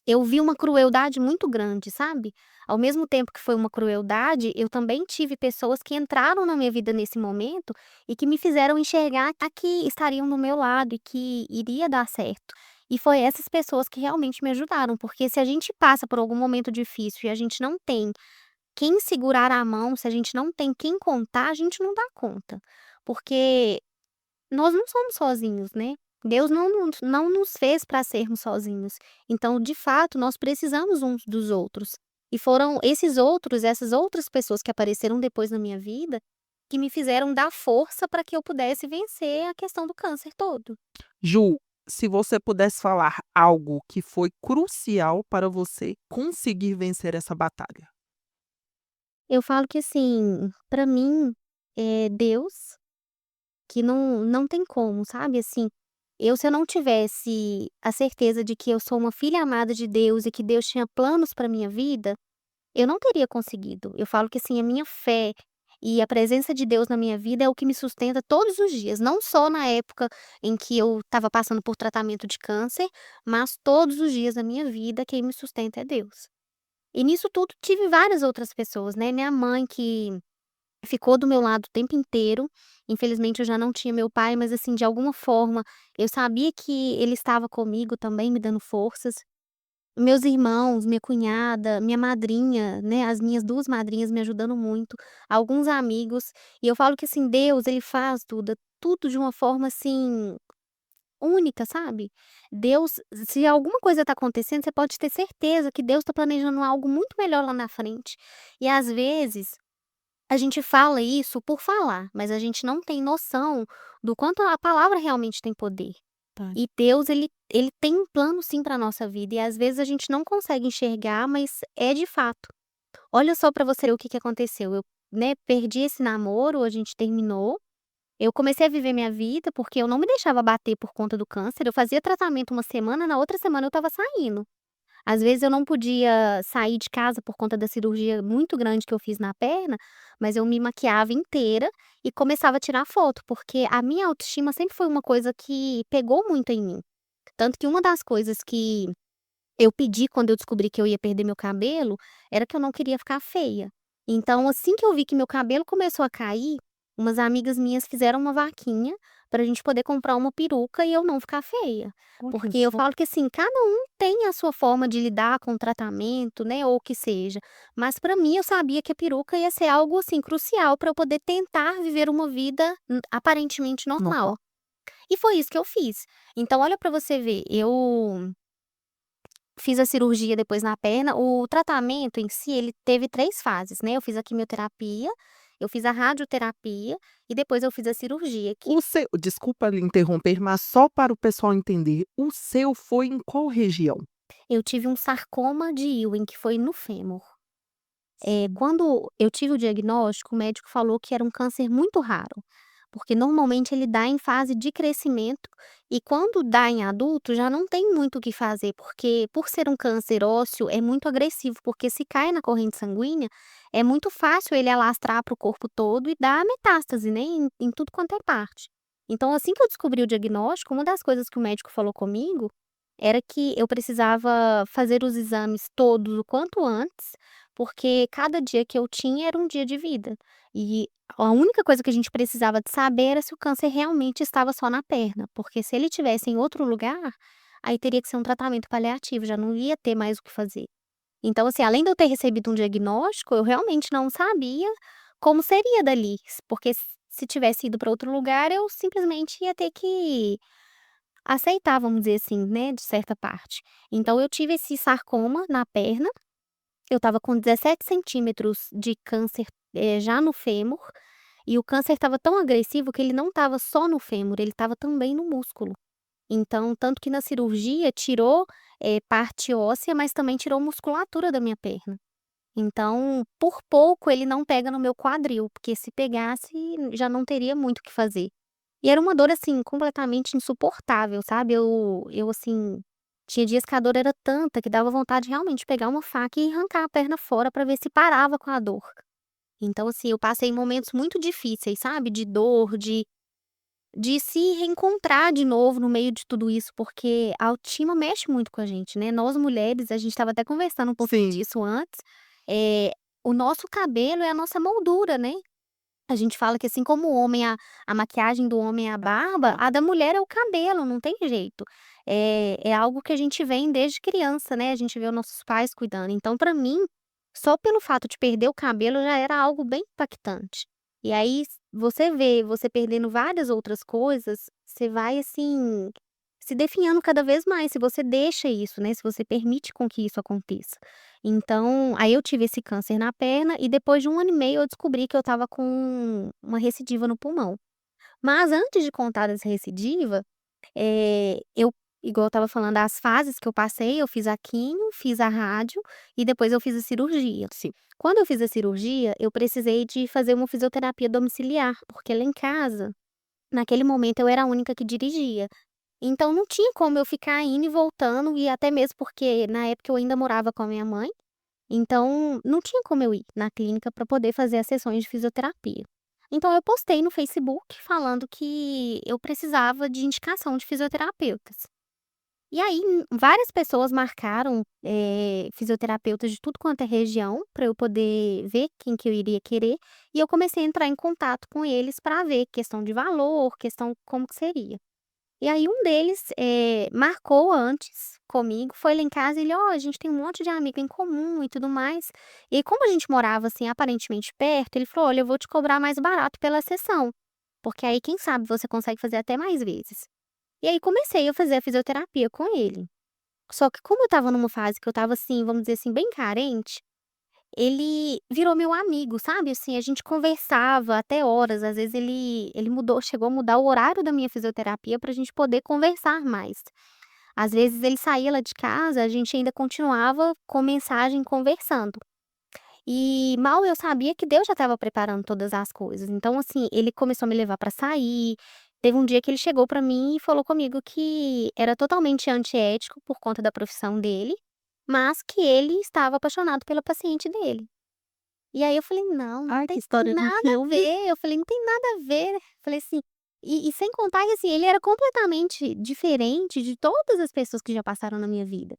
eu vi uma crueldade muito grande, sabe. Ao mesmo tempo que foi uma crueldade, eu também tive pessoas que entraram na minha vida nesse momento e que me fizeram enxergar que estariam do meu lado e que iria dar certo. E foi essas pessoas que realmente me ajudaram, porque se a gente passa por algum momento difícil e a gente não tem quem segurar a mão, se a gente não tem quem contar, a gente não dá conta. Porque nós não somos sozinhos, né. Deus não nos fez para sermos sozinhos. Então, de fato, nós precisamos uns dos outros. E foram esses outros, essas outras pessoas que apareceram depois na minha vida, que me fizeram dar força para que eu pudesse vencer a questão do câncer todo. Ju, se você pudesse falar algo que foi crucial para você conseguir vencer essa batalha. Eu falo que assim, para mim Deus, que não tem como, sabe, assim, se eu não tivesse a certeza de que eu sou uma filha amada de Deus e que Deus tinha planos para minha vida, eu não teria conseguido. Eu falo que, assim, a minha fé e a presença de Deus na minha vida é o que me sustenta todos os dias, não só na época em que eu estava passando por tratamento de câncer, mas todos os dias da minha vida quem me sustenta é Deus. E nisso tudo tive várias outras pessoas, né, minha mãe que ficou do meu lado o tempo inteiro. Infelizmente eu já não tinha meu pai, mas, assim, de alguma forma eu sabia que ele estava comigo também me dando forças. Meus irmãos, minha cunhada, minha madrinha, né, as minhas 2 madrinhas me ajudando muito, alguns amigos, e eu falo que, assim, Deus ele faz tudo de uma forma, assim, única, sabe. Deus, se alguma coisa tá acontecendo, você pode ter certeza que Deus tá planejando algo muito melhor lá na frente. E às vezes, a gente fala isso por falar, mas a gente não tem noção do quanto a palavra realmente tem poder. Tá. E Deus ele tem um plano sim para nossa vida e às vezes a gente não consegue enxergar, mas é de fato. Olha só para você ver o que que aconteceu, eu, né, perdi esse namoro, a gente terminou, eu comecei a viver minha vida, porque eu não me deixava bater por conta do câncer, eu fazia tratamento uma semana, na outra semana eu estava saindo. Às vezes eu não podia sair de casa por conta da cirurgia muito grande que eu fiz na perna, mas eu me maquiava inteira e começava a tirar foto, porque a minha autoestima sempre foi uma coisa que pegou muito em mim. Tanto que uma das coisas que eu pedi quando eu descobri que eu ia perder meu cabelo, era que eu não queria ficar feia. Então, assim que eu vi que meu cabelo começou a cair, umas amigas minhas fizeram uma vaquinha pra gente poder comprar uma peruca e eu não ficar feia. Olha Porque eu só. falo que, assim, cada um tem a sua forma de lidar com o tratamento, né, ou o que seja. Mas pra mim eu sabia que a peruca ia ser algo, assim, crucial pra eu poder tentar viver uma vida, aparentemente normal. Normal. E foi isso que eu fiz. Então olha pra você ver, eu fiz a cirurgia depois na perna, o tratamento em si ele teve 3 fases, né, eu fiz a quimioterapia, eu fiz a radioterapia e depois eu fiz a cirurgia que O seu desculpa lhe interromper, mas só para o pessoal entender, o seu foi em qual região? eu tive um sarcoma de Ewing que foi no fêmur. Quando eu tive o diagnóstico, o médico falou que era um câncer muito raro, porque normalmente ele dá em fase de crescimento e quando dá em adulto já não tem muito o que fazer, porque por ser um câncer ósseo é muito agressivo, porque se cai na corrente sanguínea, é muito fácil ele alastrar para o corpo todo e dar metástase, né, em tudo quanto é parte. Então assim que eu descobri o diagnóstico, uma das coisas que o médico falou comigo, era que eu precisava fazer os exames todos o quanto antes, porque cada dia que eu tinha era um dia de vida. E a única coisa que a gente precisava de saber era se o câncer realmente estava só na perna, porque se ele tivesse em outro lugar, aí teria que ser um tratamento paliativo, já não ia ter mais o que fazer. Então, assim, além de eu ter recebido um diagnóstico, eu realmente não sabia como seria dali, porque se tivesse ido para outro lugar, eu simplesmente ia ter que aceitar, vamos dizer assim, né, de certa parte. Então eu tive esse sarcoma na perna, eu estava com 17 centímetros de câncer, já no fêmur, e o câncer estava tão agressivo que ele não estava só no fêmur, ele estava também no músculo. Então, tanto que na cirurgia tirou, parte óssea, mas também tirou musculatura da minha perna. Então, por pouco ele não pega no meu quadril, porque se pegasse já não teria muito o que fazer. E era uma dor, assim, completamente insuportável, sabe. Eu, assim, tinha dias que a dor era tanta que dava vontade realmente de pegar uma faca e arrancar a perna fora pra ver se parava com a dor. Então, assim, eu passei momentos muito difíceis, sabe, de dor, de se reencontrar de novo no meio de tudo isso, porque a autoestima mexe muito com a gente, né. Nós mulheres, a gente estava até conversando um pouquinho Sim. disso antes, eh, o nosso cabelo é a nossa moldura, né. A gente fala que assim como o homem a maquiagem do homem é a barba, a da mulher é o cabelo, não tem jeito. É algo que a gente vem desde criança, né, a gente vê os nossos pais cuidando. Então pra mim, só pelo fato de perder o cabelo já era algo bem impactante. E aí você vê, você perdendo várias outras coisas, você vai assim, se definhando cada vez mais, se você deixa isso, né, se você permite com que isso aconteça. Então, aí eu tive esse câncer na perna e depois de 1 ano e meio eu descobri que eu estava com uma recidiva no pulmão. Mas antes de contar dessa recidiva, eu igual eu estava falando, as fases que eu passei, eu fiz a quimio, fiz a rádio e depois eu fiz a cirurgia. Sim. Quando eu fiz a cirurgia, eu precisei de fazer uma fisioterapia domiciliar, porque lá em casa, naquele momento eu era a única que dirigia. Então não tinha como eu ficar indo e voltando, e até mesmo porque na época eu ainda morava com a minha mãe, então não tinha como eu ir na clínica para poder fazer as sessões de fisioterapia. Então eu postei no Facebook falando que eu precisava de indicação de fisioterapeutas. E aí, várias pessoas marcaram, fisioterapeutas de tudo quanto é região, para eu poder ver quem que eu iria querer, e eu comecei a entrar em contato com eles para ver questão de valor, questão como que seria. E aí um deles, marcou antes comigo, foi lá em casa e ele: "Ó, a gente tem um monte de amigo em comum e tudo mais". E como a gente morava, assim, aparentemente perto, ele falou: "Olha, eu vou te cobrar mais barato pela sessão, porque aí quem sabe você consegue fazer até mais vezes". E aí comecei a fazer a fisioterapia com ele. Só que como eu estava numa fase que eu estava assim, vamos dizer assim, bem carente, ele virou meu amigo, sabe, assim, a gente conversava até horas, às vezes ele mudou chegou a mudar o horário da minha fisioterapia pra gente poder conversar mais. Às vezes ele saía lá de casa, a gente ainda continuava com mensagem conversando. E mal eu sabia que Deus já estava preparando todas as coisas. Então, assim, ele começou a me levar para sair. Teve um dia que ele chegou para mim e falou comigo que era totalmente antiético por conta da profissão dele, mas que ele estava apaixonado pela paciente dele. E aí eu falei: "Não, não Ai, que tem história nada a linda. ver", eu falei: "Não tem nada a ver", falei assim, e sem contar que, assim, ele era completamente diferente de todas as pessoas que já passaram na minha vida.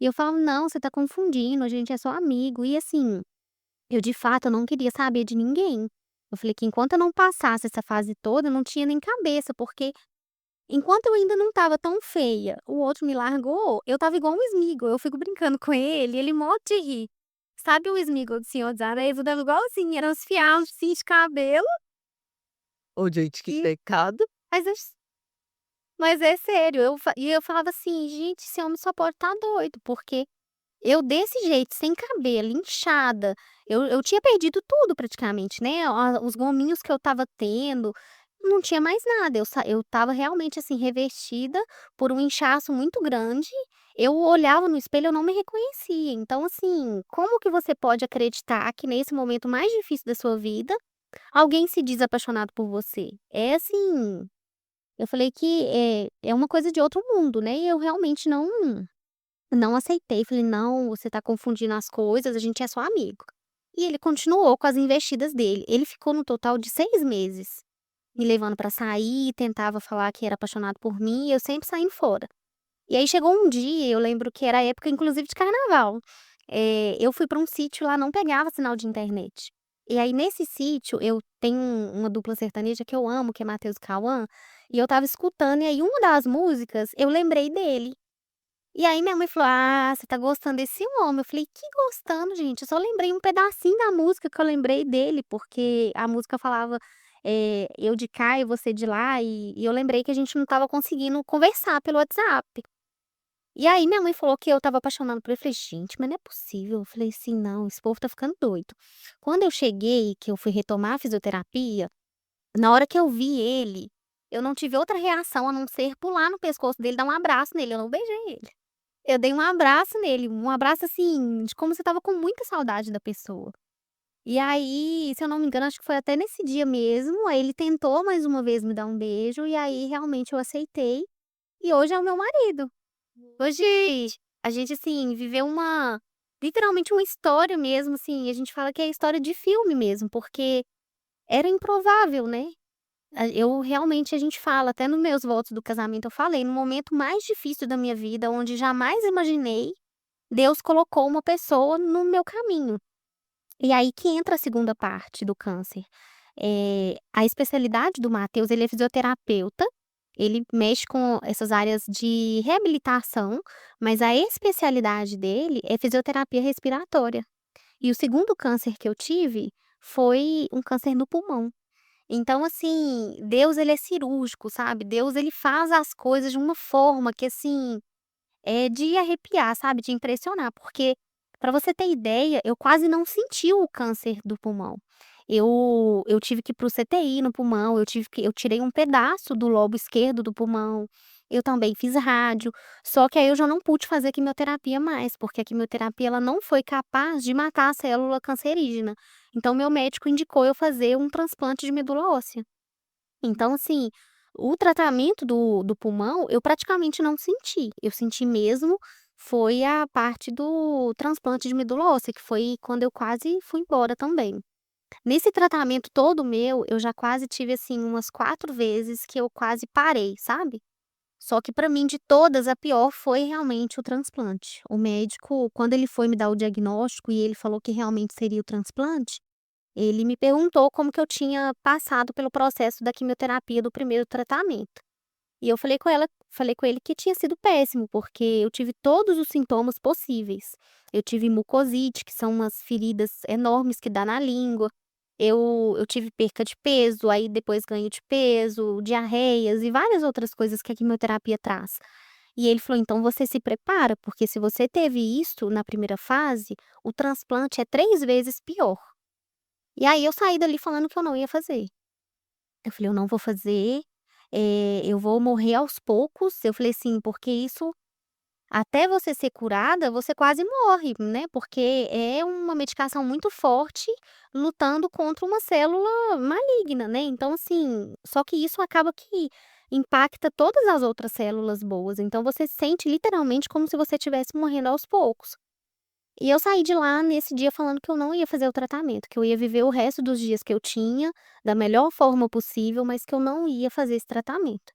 E eu falava: "Não, você tá confundindo, a gente é só amigo", e assim eu de fato eu não queria saber de ninguém. Eu falei que enquanto eu não passasse essa fase toda, eu não tinha nem cabeça, porque enquanto eu ainda não estava tão feia, o outro me largou, eu estava igual um Sméagol, eu fico brincando com ele, ele morre de rir. Sabe o Sméagol do Senhor dos Anéis? Eu estava igualzinho, eram os fiapos assim de cabelo Ô, gente, que e pecado. mas eu mas é sério, eu falava assim: "Gente, esse homem só pode estar doido", porque eu desse jeito, sem cabelo, inchada, eu tinha perdido tudo praticamente, né, os gominhos que eu estava tendo, não tinha mais nada, eu estava realmente, assim, revestida por um inchaço muito grande, eu olhava no espelho, eu não me reconhecia. Então, assim, como que você pode acreditar que nesse momento mais difícil da sua vida, alguém se diz apaixonado por você? É assim, eu falei que é uma coisa de outro mundo, né, e eu realmente não aceitei, falei: "Não, você tá confundindo as coisas, a gente é só amigo". E ele continuou com as investidas dele. Ele ficou no total de 6 meses, me levando pra sair, tentava falar que era apaixonado por mim e eu sempre saindo fora. E aí chegou um dia, eu lembro que era época inclusive de carnaval, eu fui pra um sítio lá, não pegava sinal de internet. E aí nesse sítio eu tenho uma dupla sertaneja que eu amo, que é Matheus e Cauã, e eu estava escutando e aí uma das músicas eu lembrei dele. E aí minha mãe falou: "Ah, você tá gostando desse homem". Eu falei: "Que gostando, gente, eu só lembrei um pedacinho da música que eu lembrei dele", porque a música falava, eu de cá e você de lá, e eu lembrei que a gente não estava conseguindo conversar pelo WhatsApp. E aí minha mãe falou que eu estava apaixonada por ele, eu falei: "Gente, mas não é possível", eu falei assim: "Não, esse povo tá ficando doido". Quando eu cheguei, que eu fui retomar a fisioterapia, na hora que eu vi ele, eu não tive outra reação a não ser pular no pescoço dele, dar um abraço nele, eu não beijei ele. Eu dei um abraço nele, um abraço, assim, de como você estava com muita saudade da pessoa. E aí, se eu não me engano, acho que foi até nesse dia mesmo, aí ele tentou mais uma vez me dar um beijo, e aí realmente eu aceitei, e hoje é o meu marido. Hoje a gente, assim, viveu uma literalmente uma história mesmo, assim, a gente fala que é história de filme mesmo, porque era improvável, né. Eu realmente a gente fala, até nos meus votos do casamento eu falei: "No momento mais difícil da minha vida, onde jamais imaginei, Deus colocou uma pessoa no meu caminho". E aí que entra a segunda parte do câncer. A especialidade do Matheus, ele é fisioterapeuta, ele mexe com essas áreas de reabilitação, mas a especialidade dele é fisioterapia respiratória. E o segundo câncer que eu tive foi um câncer no pulmão. Então, assim, Deus ele é cirúrgico, sabe, Deus ele faz as coisas de uma forma que, assim, é de arrepiar, sabe, de impressionar, porque, para você ter ideia, eu quase não senti o câncer do pulmão. Eu tive que ir para o CTI no pulmão, eu tirei um pedaço do lobo esquerdo do pulmão, eu também fiz rádio, só que aí eu já não pude fazer quimioterapia mais, porque a quimioterapia ela não foi capaz de matar a célula cancerígena. Então meu médico indicou eu fazer um transplante de medula óssea. Então assim, o tratamento do pulmão eu praticamente não senti, eu senti mesmo foi a parte do transplante de medula óssea, que foi quando eu quase fui embora também. Nesse tratamento todo meu, eu já quase tive, assim, umas 4 vezes que eu quase parei, sabe. Só que pra mim de todas a pior foi realmente o transplante. O médico, quando ele foi me dar o diagnóstico e ele falou que realmente seria o transplante, ele me perguntou como que eu tinha passado pelo processo da quimioterapia do primeiro tratamento. E eu falei com ele que tinha sido péssimo, porque eu tive todos os sintomas possíveis. Eu tive mucosite, que são umas feridas enormes que dá na língua. Eu tive perca de peso, aí depois ganho de peso, diarreias e várias outras coisas que a quimioterapia traz. E ele falou: "Então você se prepara, porque se você teve isso na primeira fase, o transplante é 3 vezes pior". E aí eu saí dali falando que eu não ia fazer. Eu falei: "Eu não vou fazer, eu vou morrer aos poucos", eu falei assim, porque isso até você ser curada, você quase morre, né, porque é uma medicação muito forte lutando contra uma célula maligna, né, então assim, só que isso acaba que impacta todas as outras células boas, então você sente literalmente como se você estivesse morrendo aos poucos. E eu saí de lá nesse dia falando que eu não ia fazer o tratamento, que eu ia viver o resto dos dias que eu tinha, da melhor forma possível, mas que eu não ia fazer esse tratamento.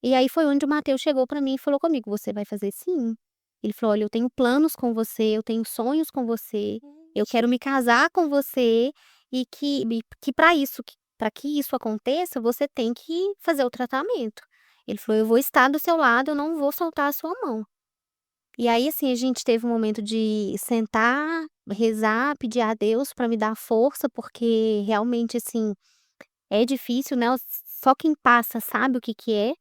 E aí foi onde o Matheus chegou pra mim e falou comigo: "Você vai fazer sim". Ele falou: "Olha, eu tenho planos com você, eu tenho sonhos com você, eu quero me casar com você e que para que isso aconteça, você tem que fazer o tratamento". Ele falou: "Eu vou estar do seu lado, eu não vou soltar a sua mão". E aí, assim, a gente teve um momento de sentar, rezar, pedir a Deus para me dar força, porque realmente, assim, é difícil, né, só quem passa sabe o que que é.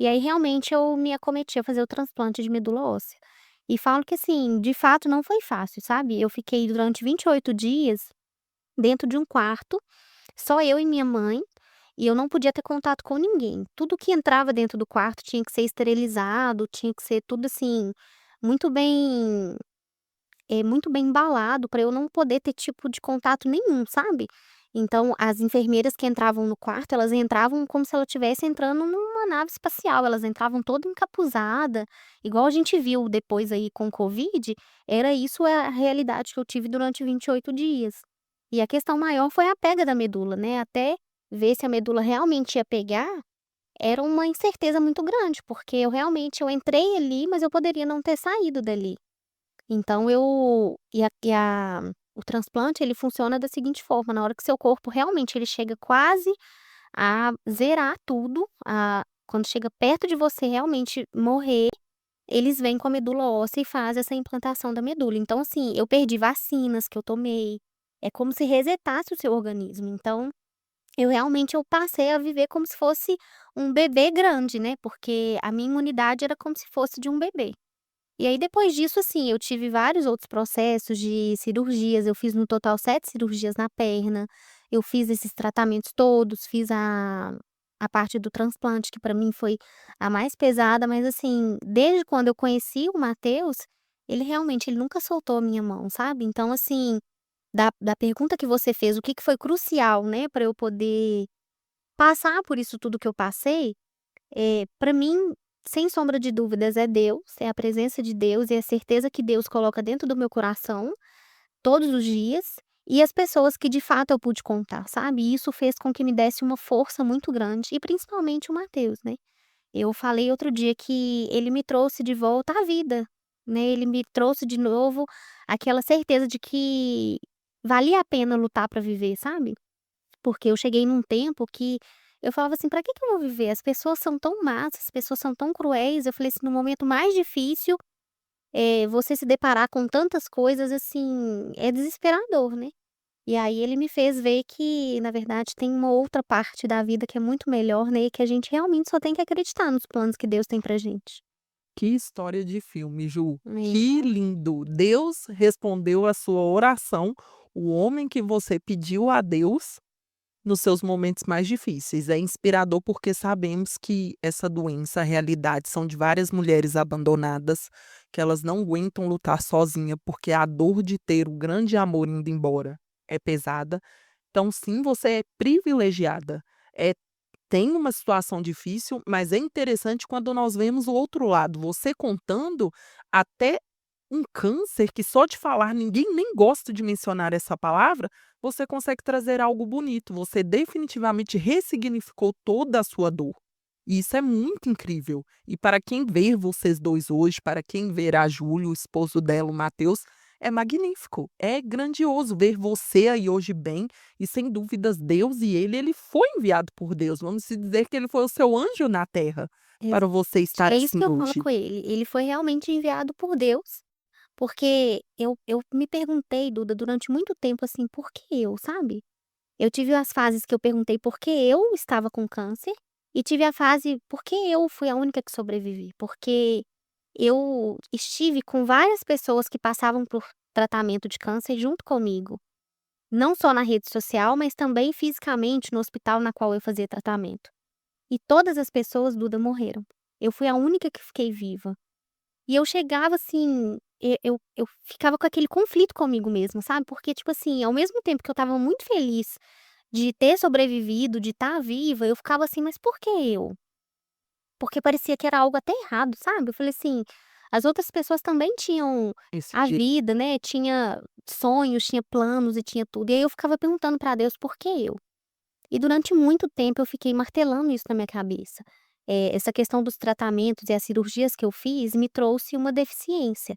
E aí, realmente, eu me acometi a fazer o transplante de medula óssea. E falo que, assim, de fato não foi fácil, sabe. Eu fiquei durante 28 dias dentro de um quarto, só eu e minha mãe, e eu não podia ter contato com ninguém. Tudo que entrava dentro do quarto tinha que ser esterilizado, tinha que ser tudo, assim, muito bem muito bem embalado para eu não poder ter tipo de contato nenhum, sabe. Então as enfermeiras que entravam no quarto, elas entravam como se ela estivesse entrando numa nave espacial, elas entravam toda encapuzada, igual a gente viu depois aí com o covid, era isso a realidade que eu tive durante 28 dias. E a questão maior foi a pega da medula, né, até ver se a medula realmente ia pegar, era uma incerteza muito grande, porque eu entrei ali, mas eu poderia não ter saído dali. Então eu o transplante ele funciona da seguinte forma, na hora que seu corpo realmente ele chega quase a zerar tudo, quando chega perto de você realmente morrer, eles vêm com a medula óssea e fazem essa implantação da medula. Então assim, eu perdi vacinas que eu tomei, é como se resetasse o seu organismo. Então, eu passei a viver como se fosse um bebê grande, né, porque a minha imunidade era como se fosse de um bebê. E aí depois disso, assim, eu tive vários outros processos de cirurgias, eu fiz no total 7 cirurgias na perna, eu fiz esses tratamentos todos, fiz a parte do transplante, que pra mim foi a mais pesada, mas assim, desde quando eu conheci o Matheus, ele nunca soltou a minha mão, sabe. Então assim, da pergunta que você fez, o que que foi crucial, né, pra eu poder passar por isso tudo que eu passei, pra mim, sem sombra de dúvidas, é Deus, é a presença de Deus e a certeza que Deus coloca dentro do meu coração, todos os dias, e as pessoas que de fato eu pude contar, sabe. E isso fez com que me desse uma força muito grande e principalmente o Matheus, né. Eu falei outro dia que ele me trouxe de volta à vida, né, ele me trouxe de novo aquela certeza de que valia a pena lutar pra viver, sabe. Porque eu cheguei num tempo que eu falava assim: "Pra que eu vou viver? As pessoas são tão más, as pessoas são tão cruéis". Eu falei assim: "No momento mais difícil, você se deparar com tantas coisas, assim, é desesperador, né". E aí ele me fez ver que, na verdade, tem uma outra parte da vida que é muito melhor, né, e que a gente realmente só tem que acreditar nos planos que Deus tem pra gente. Que história de filme, Ju. É. Que lindo. Deus respondeu a sua oração, o homem que você pediu a Deus nos seus momentos mais difíceis. É inspirador porque sabemos que essa doença, a realidade são de várias mulheres abandonadas, que elas não aguentam lutar sozinha, porque a dor de ter o grande amor indo embora é pesada. Então, sim, você é privilegiada. É, tem uma situação difícil, mas é interessante quando nós vemos o outro lado. Você contando até um câncer que só de falar ninguém nem gosta de mencionar essa palavra, você consegue trazer algo bonito. Você definitivamente ressignificou toda a sua dor. E isso é muito incrível. E para quem vê vocês dois hoje, para quem verá Júlio, o esposo dela, o Matheus, é magnífico. É grandioso ver você aí hoje bem. E sem dúvidas, Deus e ele foi enviado por Deus. Vamos se dizer que ele foi o seu anjo na terra Exa para você estar É isso assim que eu falo hoje. com ele, ele foi realmente enviado por Deus, porque eu me perguntei, Duda, durante muito tempo, assim, por que eu, sabe? Eu tive as fases que eu perguntei por que eu estava com câncer, e tive a fase por que eu fui a única que sobrevivi, porque eu estive com várias pessoas que passavam por tratamento de câncer junto comigo, não só na rede social, mas também fisicamente no hospital na qual eu fazia tratamento. E todas as pessoas, Duda, morreram. Eu fui a única que fiquei viva. E eu chegava assim, eu ficava com aquele conflito comigo mesma, sabe, porque, tipo assim, ao mesmo tempo que eu estava muito feliz de ter sobrevivido, de estar viva, eu ficava assim: "Mas por que eu?". Porque parecia que era algo até errado, sabe. Eu falei assim, as outras pessoas também tinham Esse a dia. vida, né, tinha sonhos, tinha planos e tinha tudo. E aí eu ficava perguntando pra Deus: "Por que eu?". E durante muito tempo eu fiquei martelando isso na minha cabeça. Essa questão dos tratamentos e as cirurgias que eu fiz me trouxe uma deficiência.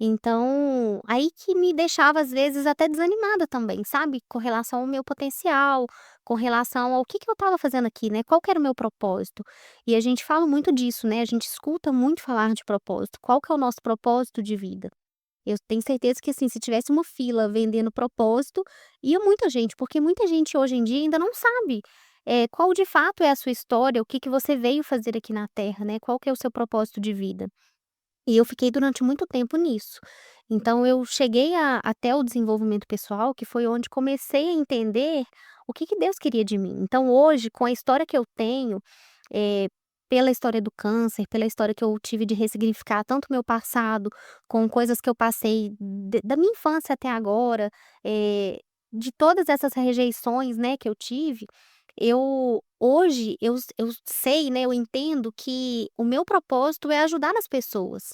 Então, aí que me deixava às vezes até desanimada também, sabe, com relação ao meu potencial, com relação ao que eu estava fazendo aqui, né, qual que era o meu propósito. E a gente fala muito disso, né, a gente escuta muito falar de propósito, qual que é o nosso propósito de vida? Eu tenho certeza que, assim, se tivesse uma fila vendendo propósito, ia muita gente, porque muita gente hoje em dia ainda não sabe, qual de fato é a sua história, o que que você veio fazer aqui na Terra, né, qual que é o seu propósito de vida. E eu fiquei durante muito tempo nisso. Então eu cheguei até o desenvolvimento pessoal, que foi onde comecei a entender o que que Deus queria de mim. Então hoje, com a história que eu tenho, eh, pela história do câncer, pela história que eu tive de ressignificar tanto o meu passado, com coisas que eu passei da minha infância até agora, de todas essas rejeições, né, que eu tive, eu hoje eu sei, né, eu entendo que o meu propósito é ajudar as pessoas.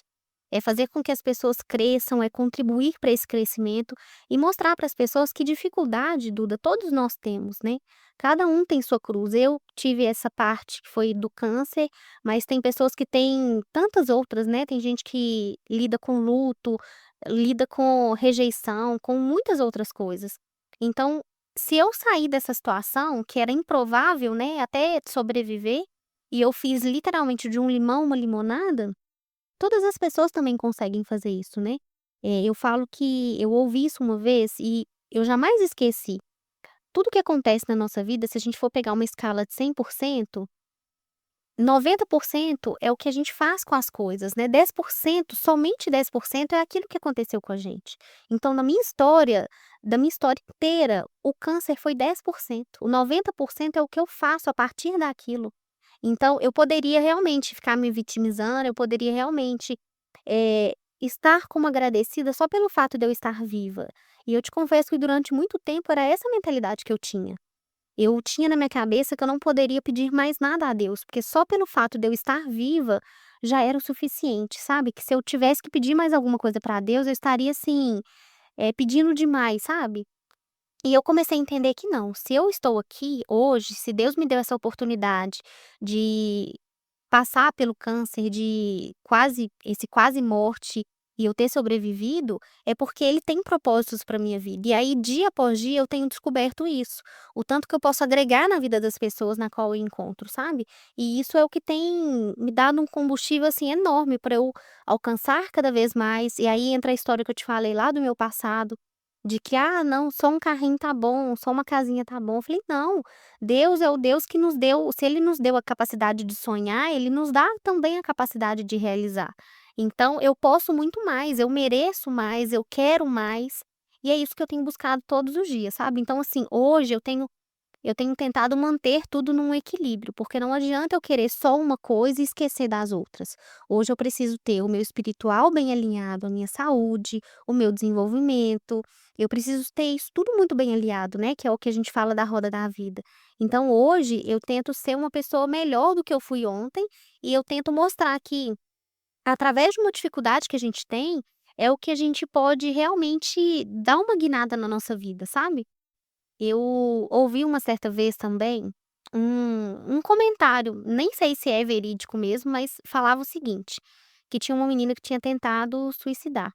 É fazer com que as pessoas cresçam, é contribuir para esse crescimento e mostrar para as pessoas que dificuldade, Duda, todos nós temos, né. Cada um tem sua cruz. Eu tive essa parte que foi do câncer, mas tem pessoas que têm tantas outras, né. Tem gente que lida com luto, lida com rejeição, com muitas outras coisas. Então, se eu sair dessa situação, que era improvável, né, até sobreviver, e eu fiz literalmente de um limão uma limonada, todas as pessoas também conseguem fazer isso, né. Eu falo que eu ouvi isso uma vez e eu jamais esqueci. Tudo que acontece na nossa vida, se a gente for pegar uma escala de 100%, 90% é o que a gente faz com as coisas, né, 10%, somente 10% é aquilo que aconteceu com a gente. Então na minha história, da minha história inteira, o câncer foi 10%, o 90% é o que eu faço a partir daquilo. Então eu poderia realmente ficar me vitimizando, eu poderia realmente, estar como agradecida só pelo fato de eu estar viva. E eu te confesso que durante muito tempo era essa mentalidade que eu tinha. Eu tinha na minha cabeça que eu não poderia pedir mais nada a Deus, porque só pelo fato de eu estar viva já era o suficiente, sabe? Que se eu tivesse que pedir mais alguma coisa para Deus, eu estaria assim, pedindo demais, sabe? E eu comecei a entender que não, se eu estou aqui hoje, se Deus me deu essa oportunidade de passar pelo câncer, de quase morte, e eu ter sobrevivido, é porque ele tem propósitos para minha vida. E aí, dia após dia, eu tenho descoberto isso. O tanto que eu posso agregar na vida das pessoas na qual eu encontro, sabe? E isso é o que tem me dado um combustível, assim, enorme para eu alcançar cada vez mais. E aí entra a história que eu te falei lá do meu passado, de que: "Ah, não, só um carrinho tá bom, só uma casinha tá bom". Eu falei: "Não, Deus é o Deus que nos deu, se ele nos deu a capacidade de sonhar, ele nos dá também a capacidade de realizar. Então eu posso muito mais, eu mereço mais, eu quero mais, e é isso que eu tenho buscado todos os dias, sabe. Então assim, hoje eu tenho tentado manter tudo num equilíbrio, porque não adianta eu querer só uma coisa e esquecer das outras. Hoje eu preciso ter o meu espiritual bem alinhado, a minha saúde, o meu desenvolvimento, eu preciso ter isso tudo muito bem alinhado, né, que é o que a gente fala da roda da vida. Então hoje eu tento ser uma pessoa melhor do que eu fui ontem, e eu tento mostrar que, através de uma dificuldade que a gente tem, é o que a gente pode realmente dar uma guinada na nossa vida, sabe? Eu ouvi uma certa vez também um comentário, nem sei se é verídico mesmo, mas falava o seguinte, que tinha uma menina que tinha tentado suicidar.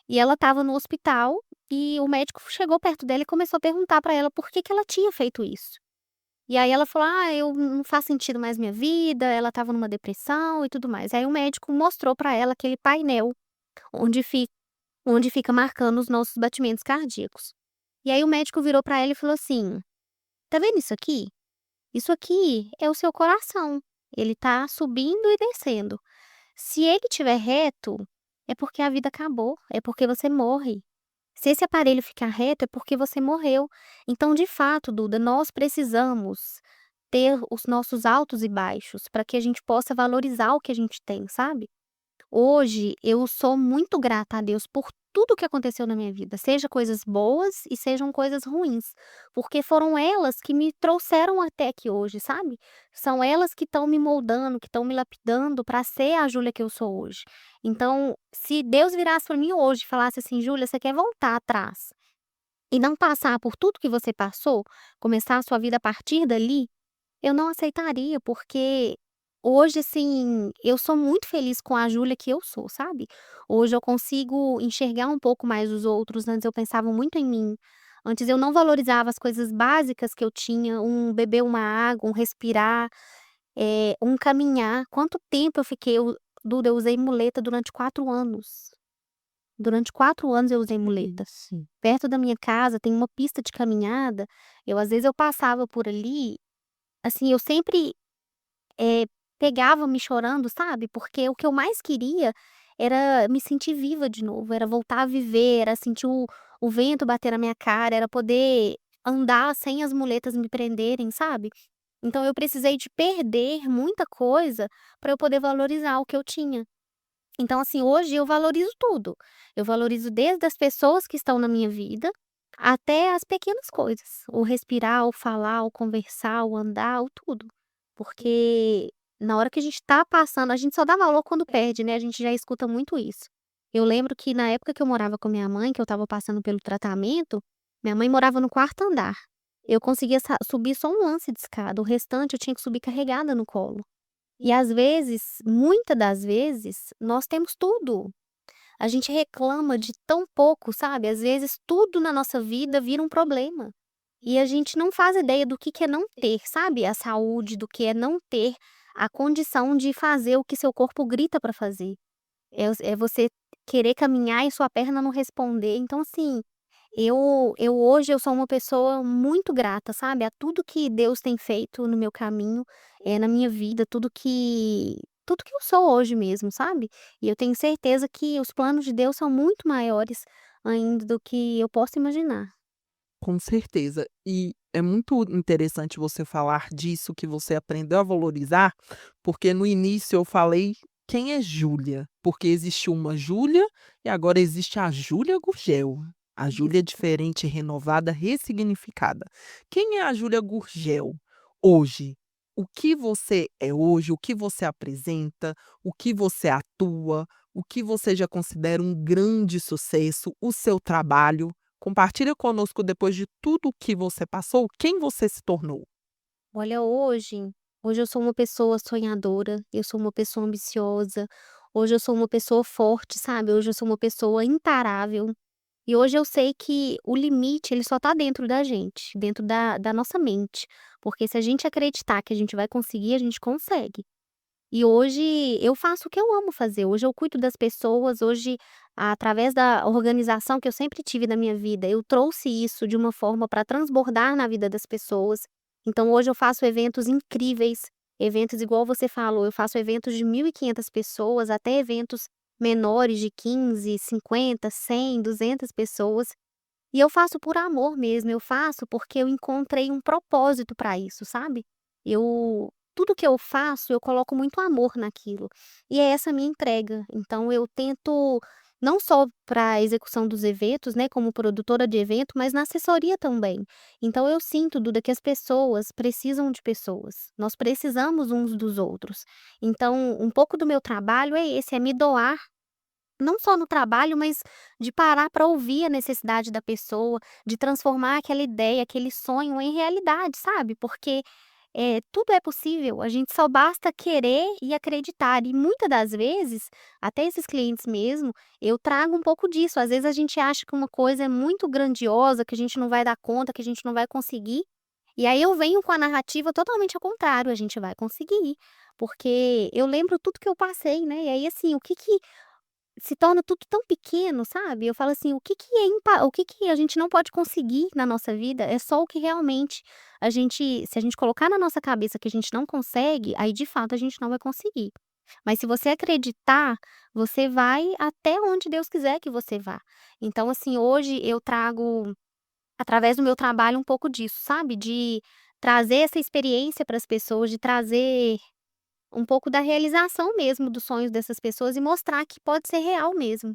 E ela estava no hospital e o médico chegou perto dela e começou a perguntar para ela por que que ela tinha feito isso. E aí ela falou: "Ah, eu não faz sentido mais minha vida", ela estava numa depressão e tudo mais. Aí o médico mostrou para ela aquele painel onde fica marcando os nossos batimentos cardíacos. E aí o médico virou para ela e falou assim: "Tá vendo isso aqui? Isso aqui é o seu coração. Ele tá subindo e descendo. Se ele estiver reto, é porque a vida acabou, é porque você morre. Se esse aparelho ficar reto, é porque você morreu. Então, de fato, Duda, nós precisamos ter os nossos altos e baixos para que a gente possa valorizar o que a gente tem, sabe?" Hoje eu sou muito grata a Deus por tudo que aconteceu na minha vida, seja coisas boas e sejam coisas ruins, porque foram elas que me trouxeram até aqui hoje, sabe? São elas que estão me moldando, que estão me lapidando para ser a Júlia que eu sou hoje. Então, se Deus virasse para mim hoje e falasse assim: "Júlia, você quer voltar atrás e não passar por tudo que você passou, começar a sua vida a partir dali?" Eu não aceitaria, porque hoje, assim, eu sou muito feliz com a Júlia que eu sou, sabe. Hoje eu consigo enxergar um pouco mais os outros, antes eu pensava muito em mim. Antes eu não valorizava as coisas básicas que eu tinha, um beber uma água, um respirar, um caminhar. Quanto tempo eu fiquei Duda, eu usei muleta durante 4 anos. Durante 4 anos eu usei muleta. Sim. Perto da minha casa tem uma pista de caminhada, às vezes eu passava por ali, assim, eu sempre eh, pegava me chorando, sabe, porque o que eu mais queria era me sentir viva de novo, era voltar a viver, era sentir o vento bater na minha cara, era poder andar sem as muletas me prenderem, sabe. Então eu precisei de perder muita coisa para eu poder valorizar o que eu tinha. Então, assim, hoje eu valorizo tudo. Eu valorizo desde as pessoas que estão na minha vida, até as pequenas coisas. O respirar, o falar, o conversar, o andar, o tudo. Porque na hora que a gente tá passando, a gente só dá valor quando perde, né, a gente já escuta muito isso. Eu lembro que na época que eu morava com minha mãe, que eu estava passando pelo tratamento, minha mãe morava no quarto andar. Eu conseguia subir só um lance de escada, o restante eu tinha que subir carregada no colo. E às vezes, muitas das vezes, nós temos tudo. A gente reclama de tão pouco, sabe? Às vezes tudo na nossa vida vira um problema. E a gente não faz ideia do que é não ter, sabe? A saúde, do que é não ter a condição de fazer o que seu corpo grita para fazer. É você querer caminhar e sua perna não responder. Então, assim, eu hoje eu sou uma pessoa muito grata, sabe, a tudo que Deus tem feito no meu caminho, na minha vida, tudo que eu sou hoje mesmo, sabe. E eu tenho certeza que os planos de Deus são muito maiores ainda do que eu posso imaginar. Com certeza. E é muito interessante você falar disso, que você aprendeu a valorizar, porque no início eu falei: "Quem é Júlia?", porque existiu uma Júlia e agora existe a Júlia Gurgel, a Júlia diferente, renovada, ressignificada. Quem é a Júlia Gurgel hoje? O que você é hoje, o que você apresenta, o que você atua, o que você já considera um grande sucesso, o seu trabalho. Compartilha conosco, depois de tudo o que você passou, quem você se tornou. Olha, hoje eu sou uma pessoa sonhadora, eu sou uma pessoa ambiciosa, hoje eu sou uma pessoa forte, sabe, hoje eu sou uma pessoa imparável. E hoje eu sei que o limite ele só tá dentro da gente, dentro da nossa mente, porque se a gente acreditar que a gente vai conseguir, a gente consegue. E hoje eu faço o que eu amo fazer, hoje eu cuido das pessoas, hoje, através da organização que eu sempre tive na minha vida, eu trouxe isso de uma forma para transbordar na vida das pessoas. Então hoje eu faço eventos incríveis, eventos igual você falou, eu faço eventos de 1.500 pessoas, até eventos menores de 15, 50, 100, 200 pessoas. E eu faço por amor mesmo, eu faço porque eu encontrei um propósito para isso, sabe. Tudo que eu faço, eu coloco muito amor naquilo, e é essa a minha entrega. Então eu tento, não só para a execução dos eventos, né, como produtora de evento, mas na assessoria também. Então eu sinto, Duda, que as pessoas precisam de pessoas, nós precisamos uns dos outros. Então um pouco do meu trabalho é esse, é me doar, não só no trabalho, mas de parar para ouvir a necessidade da pessoa, de transformar aquela ideia, aquele sonho em realidade, sabe. Porque, tudo é possível, a gente só basta querer e acreditar. E muitas das vezes, até esses clientes mesmo, eu trago um pouco disso. Às vezes a gente acha que uma coisa é muito grandiosa, que a gente não vai dar conta, que a gente não vai conseguir, e aí eu venho com a narrativa totalmente ao contrário: "A gente vai conseguir", porque eu lembro tudo que eu passei, né. E aí, assim, o que que se torna tudo tão pequeno, sabe. Eu falo assim: o que que a gente não pode conseguir na nossa vida, é só o que realmente se a gente colocar na nossa cabeça que a gente não consegue, aí de fato a gente não vai conseguir. Mas se você acreditar, você vai até onde Deus quiser que você vá. Então, assim, hoje eu trago, através do meu trabalho, um pouco disso, sabe, de trazer essa experiência para as pessoas, de trazer um pouco da realização mesmo dos sonhos dessas pessoas e mostrar que pode ser real mesmo.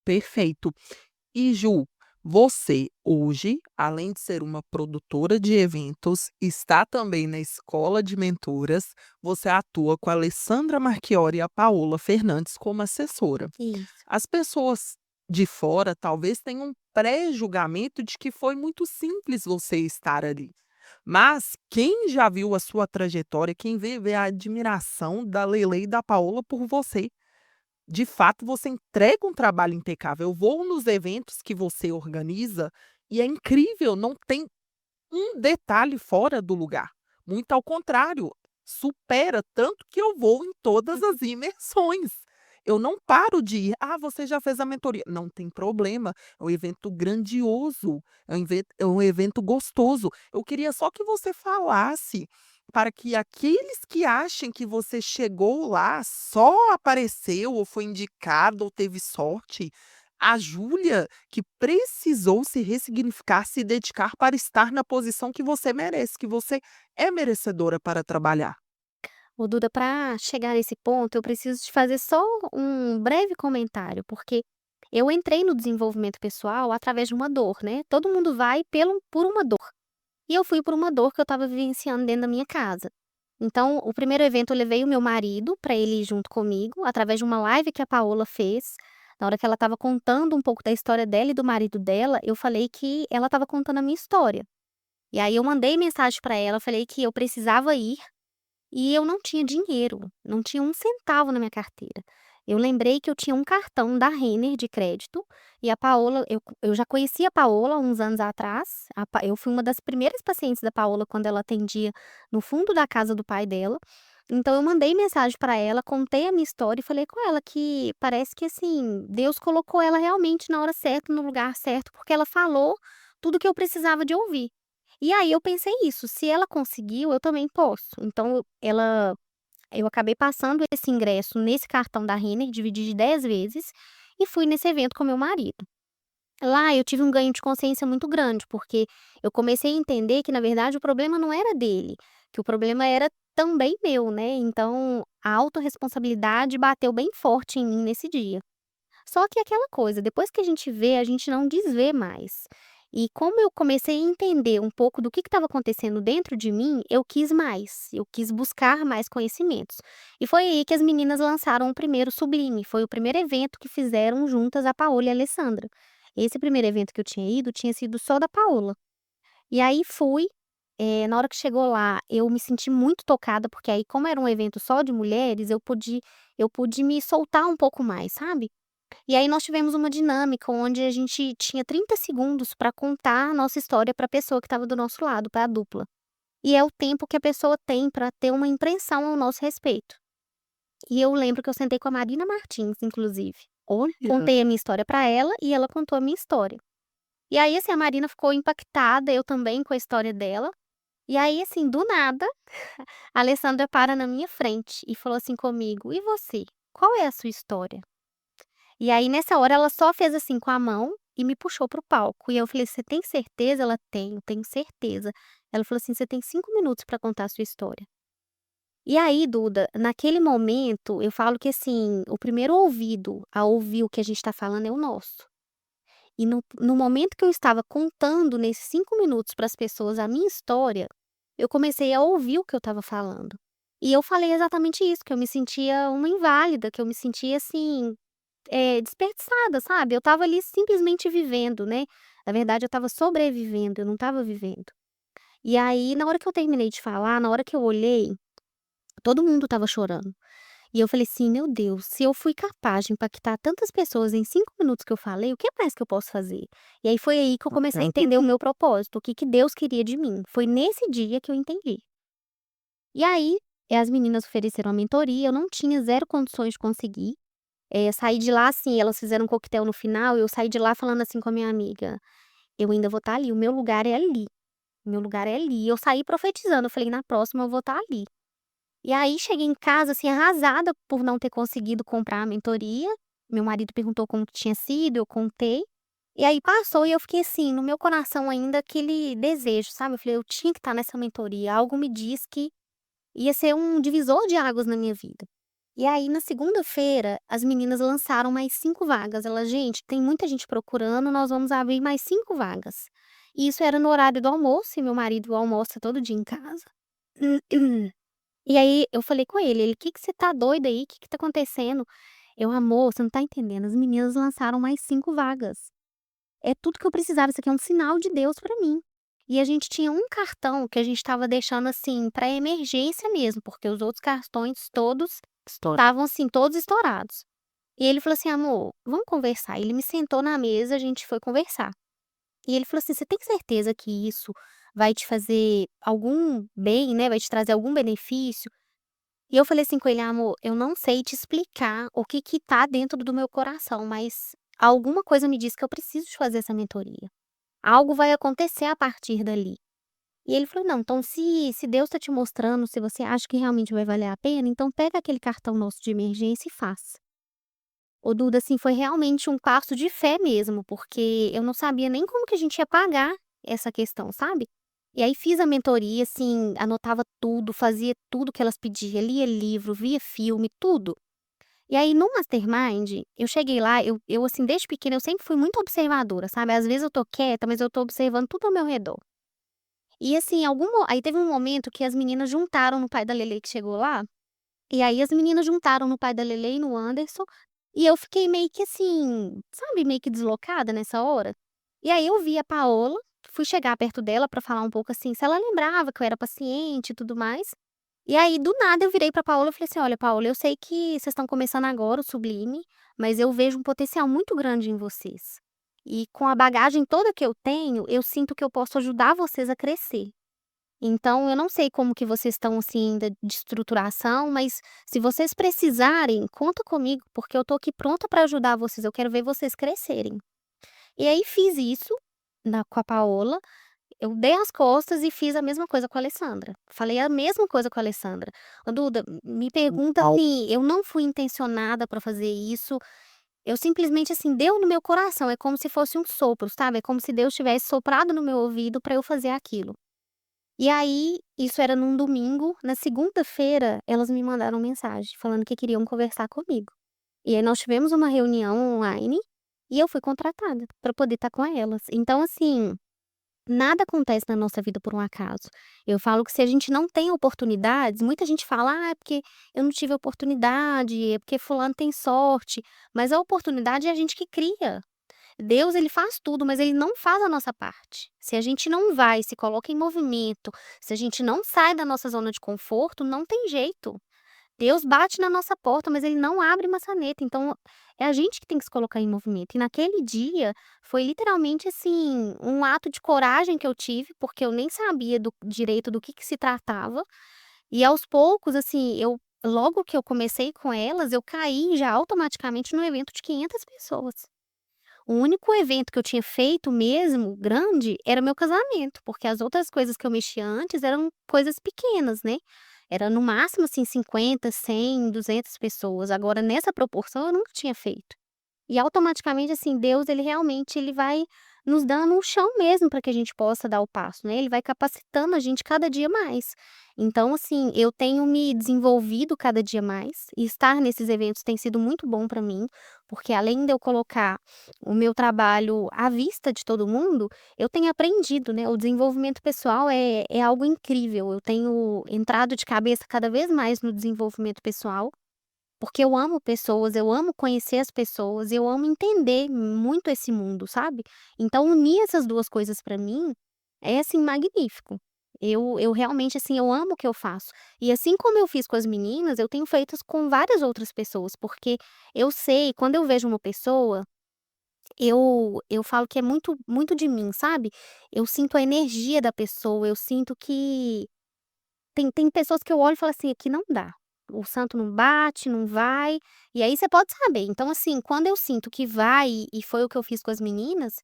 Perfeito. E Ju, você hoje, além de ser uma produtora de eventos, está também na escola de mentoras, você atua com a Alessandra Marchiori e a Paola Fernandes como assessora. Isso. As pessoas de fora talvez tenham um pré-julgamento de que foi muito simples você estar ali. Mas quem já viu a sua trajetória, quem vê a admiração da Leile e da Paola por você. De fato, você entrega um trabalho impecável. Eu vou nos eventos que você organiza e é incrível, não tem um detalhe fora do lugar. Muito ao contrário, supera tanto que eu vou em todas as imersões. Eu não paro de ir. Ah, você já fez a mentoria. Não tem problema. É um evento grandioso. É um evento gostoso. Eu queria só que você falasse para que aqueles que achem que você chegou lá, só apareceu, ou foi indicado, ou teve sorte. A Júlia que precisou se ressignificar, se dedicar para estar na posição que você merece, que você é merecedora para trabalhar. Ô Duda, para chegar nesse ponto, eu preciso te fazer só um breve comentário, porque eu entrei no desenvolvimento pessoal através de uma dor, né. Todo mundo vai por uma dor, e eu fui por uma dor que eu estava vivenciando dentro da minha casa. Então, o primeiro evento eu levei o meu marido para ele ir junto comigo, através de uma live que a Paola fez. Na hora que ela estava contando um pouco da história dela e do marido dela, eu falei que ela estava contando a minha história. E aí eu mandei mensagem para ela, falei que eu precisava ir, e eu não tinha dinheiro, não tinha um centavo na minha carteira. Eu lembrei que eu tinha um cartão da Renner de crédito, e a Paola, eu já conhecia a Paola há uns anos atrás. Eu fui uma das primeiras pacientes da Paola quando ela atendia no fundo da casa do pai dela. Então eu mandei mensagem para ela, contei a minha história e falei com ela que parece que, assim, Deus colocou ela realmente na hora certa, no lugar certo, porque ela falou tudo o que eu precisava de ouvir. E aí eu pensei isso: "Se ela conseguiu, eu também posso". Então eu acabei passando esse ingresso nesse cartão da Renner, dividi de 10 vezes, e fui nesse evento com meu marido. Lá eu tive um ganho de consciência muito grande, porque eu comecei a entender que, na verdade, o problema não era dele, que o problema era também meu, né. Então a autorresponsabilidade bateu bem forte em mim nesse dia. Só que é aquela coisa, depois que a gente vê, a gente não desvê mais. E como eu comecei a entender um pouco do que estava acontecendo dentro de mim, eu quis mais, eu quis buscar mais conhecimentos. E foi aí que as meninas lançaram o primeiro Sublime, foi o primeiro evento que fizeram juntas, a Paola e a Alessandra. Esse primeiro evento que eu tinha ido, tinha sido só da Paola. E aí fui, na hora que chegou lá, eu me senti muito tocada, porque aí, como era um evento só de mulheres, eu pude me soltar um pouco mais, sabe. E aí nós tivemos uma dinâmica onde a gente tinha 30 segundos para contar a nossa história para a pessoa que estava do nosso lado, para a dupla. E é o tempo que a pessoa tem para ter uma impressão ao nosso respeito. E eu lembro que eu sentei com a Marina Martins, inclusive. Olha. Contei a minha história para ela e ela contou a minha história. E aí, assim, a Marina ficou impactada, eu também, com a história dela. E aí, assim, do nada, a Alessandra para na minha frente e falou assim comigo: "E você? Qual é a sua história?". E aí, nessa hora, ela só fez assim com a mão e me puxou para o palco. E eu falei: "Você tem certeza?" Ela: Tenho certeza". Ela falou assim: "Você tem 5 minutos para contar a sua história". E aí, Duda, naquele momento, eu falo que, assim, o primeiro ouvido a ouvir o que a gente está falando é o nosso. E no momento que eu estava contando nesses 5 minutos para as pessoas a minha história, eu comecei a ouvir o que eu estava falando. E eu falei exatamente isso, que eu me sentia uma inválida, que eu me sentia, assim, desperdiçada, sabe. Eu estava ali simplesmente vivendo, né. Na verdade eu estava sobrevivendo, eu não estava vivendo. E aí, na hora que eu terminei de falar, na hora que eu olhei, todo mundo estava chorando. E eu falei assim: "Meu Deus, se eu fui capaz de impactar tantas pessoas em 5 minutos que eu falei, o que mais que eu posso fazer?". E aí foi aí que eu comecei a entender o meu propósito, o que que Deus queria de mim. Foi nesse dia que eu entendi. E aí, as meninas ofereceram a mentoria, eu não tinha zero condições de conseguir. Saí de lá, assim, elas fizeram um coquetel no final, eu saí de lá falando assim com a minha amiga: "Eu ainda vou estar ali, o meu lugar é ali, o meu lugar é ali". Eu saí profetizando, eu falei: "Na próxima eu vou estar ali". E aí cheguei em casa, assim, arrasada por não ter conseguido comprar a mentoria. Meu marido perguntou como que tinha sido, eu contei. E aí passou e eu fiquei assim, no meu coração ainda aquele desejo, sabe. Eu falei: "Eu tinha que estar nessa mentoria", algo me diz que ia ser um divisor de águas na minha vida. E aí na segunda-feira, as meninas lançaram mais 5 vagas. Elas: "Gente, tem muita gente procurando, nós vamos abrir mais 5 vagas". E isso era no horário do almoço, e meu marido almoça todo dia em casa. E aí eu falei com ele, "Que você tá doido aí? Que tá acontecendo?". Eu: "Amor, você não tá entendendo, as meninas lançaram mais 5 vagas. É tudo que eu precisava, isso aqui é um sinal de Deus pra mim". E a gente tinha um cartão que a gente estava deixando, assim, pra emergência mesmo, porque os outros cartões todos estavam, assim, todos estourados. E ele falou assim: "Amor, vamos conversar". Ele me sentou na mesa, a gente foi conversar. E ele falou assim: "Você tem certeza que isso vai te fazer algum bem, né, vai te trazer algum benefício?". E eu falei assim com ele: "Amor, eu não sei te explicar o que que tá dentro do meu coração, mas alguma coisa me diz que eu preciso de fazer essa mentoria. Algo vai acontecer a partir dali". E ele falou: "Não, então se Deus tá te mostrando, se você acha que realmente vai valer a pena, então pega aquele cartão nosso de emergência e faz". Ô Duda, assim, foi realmente um passo de fé mesmo, porque eu não sabia nem como que a gente ia pagar essa questão, sabe. E aí fiz a mentoria, assim, anotava tudo, fazia tudo que elas pediam, lia livro, via filme, tudo. E aí no mastermind, eu cheguei lá, eu assim, desde pequena eu sempre fui muito observadora, sabe. Às vezes eu tô quieta, mas eu tô observando tudo ao meu redor. E assim, aí teve um momento que as meninas juntaram no pai da Lele que chegou lá, e aí as meninas juntaram no pai da Lele e no Anderson, e eu fiquei meio que assim, sabe, meio que deslocada nessa hora. E aí eu vi a Paola, fui chegar perto dela pra falar um pouco assim, se ela lembrava que eu era paciente e tudo mais. E aí do nada eu virei pra Paola e falei assim: "Olha Paola, eu sei que vocês estão começando agora o Sublime, mas eu vejo um potencial muito grande em vocês. E com a bagagem toda que eu tenho, eu sinto que eu posso ajudar vocês a crescer. Então eu não sei como que vocês estão, assim, ainda de estruturação, mas se vocês precisarem, conta comigo, porque eu tô aqui pronta para ajudar vocês, eu quero ver vocês crescerem". E aí fiz isso com a Paola, eu dei as costas e fiz a mesma coisa com a Alessandra. Falei a mesma coisa com a Alessandra. "Ô Duda, me pergunta assim, eu não fui intencionada para fazer isso, eu simplesmente, assim, deu no meu coração, é como se fosse um sopro, sabe, é como se Deus tivesse soprado no meu ouvido para eu fazer aquilo". E aí, isso era num domingo, na segunda-feira elas me mandaram mensagem falando que queriam conversar comigo. E aí nós tivemos uma reunião online, e eu fui contratada para poder estar com elas. Então assim, nada acontece na nossa vida por um acaso. Eu falo que se a gente não tem oportunidades, muita gente fala: "Ah, é porque eu não tive oportunidade, é porque fulano tem sorte", mas a oportunidade é a gente que cria. Deus, ele faz tudo, mas ele não faz a nossa parte. Se a gente não vai, se coloca em movimento, se a gente não sai da nossa zona de conforto, não tem jeito. Deus bate na nossa porta, mas ele não abre maçaneta, então é a gente que tem que se colocar em movimento. E naquele dia, foi literalmente, assim, um ato de coragem que eu tive, porque eu nem sabia direito do que se tratava, e aos poucos, assim, logo que eu comecei com elas, eu caí já automaticamente num evento de 500 pessoas. O único evento que eu tinha feito mesmo, grande, era o meu casamento, porque as outras coisas que eu mexia antes eram coisas pequenas, né. Era no máximo, assim, 50, 100, 200 pessoas, agora nessa proporção eu nunca tinha feito. E automaticamente, assim, Deus ele realmente ele vai nos dando um chão mesmo para que a gente possa dar o passo, né, ele vai capacitando a gente cada dia mais. Então, assim, eu tenho me desenvolvido cada dia mais, e estar nesses eventos tem sido muito bom para mim, porque além de eu colocar o meu trabalho à vista de todo mundo, eu tenho aprendido, né, o desenvolvimento pessoal é algo incrível, eu tenho entrado de cabeça cada vez mais no desenvolvimento pessoal, porque eu amo pessoas, eu amo conhecer as pessoas, eu amo entender muito esse mundo, sabe. Então unir essas 2 coisas pra mim é, assim, magnífico. Eu realmente, assim, eu amo o que eu faço. E assim como eu fiz com as meninas, eu tenho feito com várias outras pessoas, porque eu sei, quando eu vejo uma pessoa, eu falo que é muito muito de mim, sabe. Eu sinto a energia da pessoa, eu sinto que tem pessoas que eu olho e falo assim: "Aqui não dá, o santo não bate, não vai", e aí você pode saber. Então, assim, quando eu sinto que vai, e foi o que eu fiz com as meninas,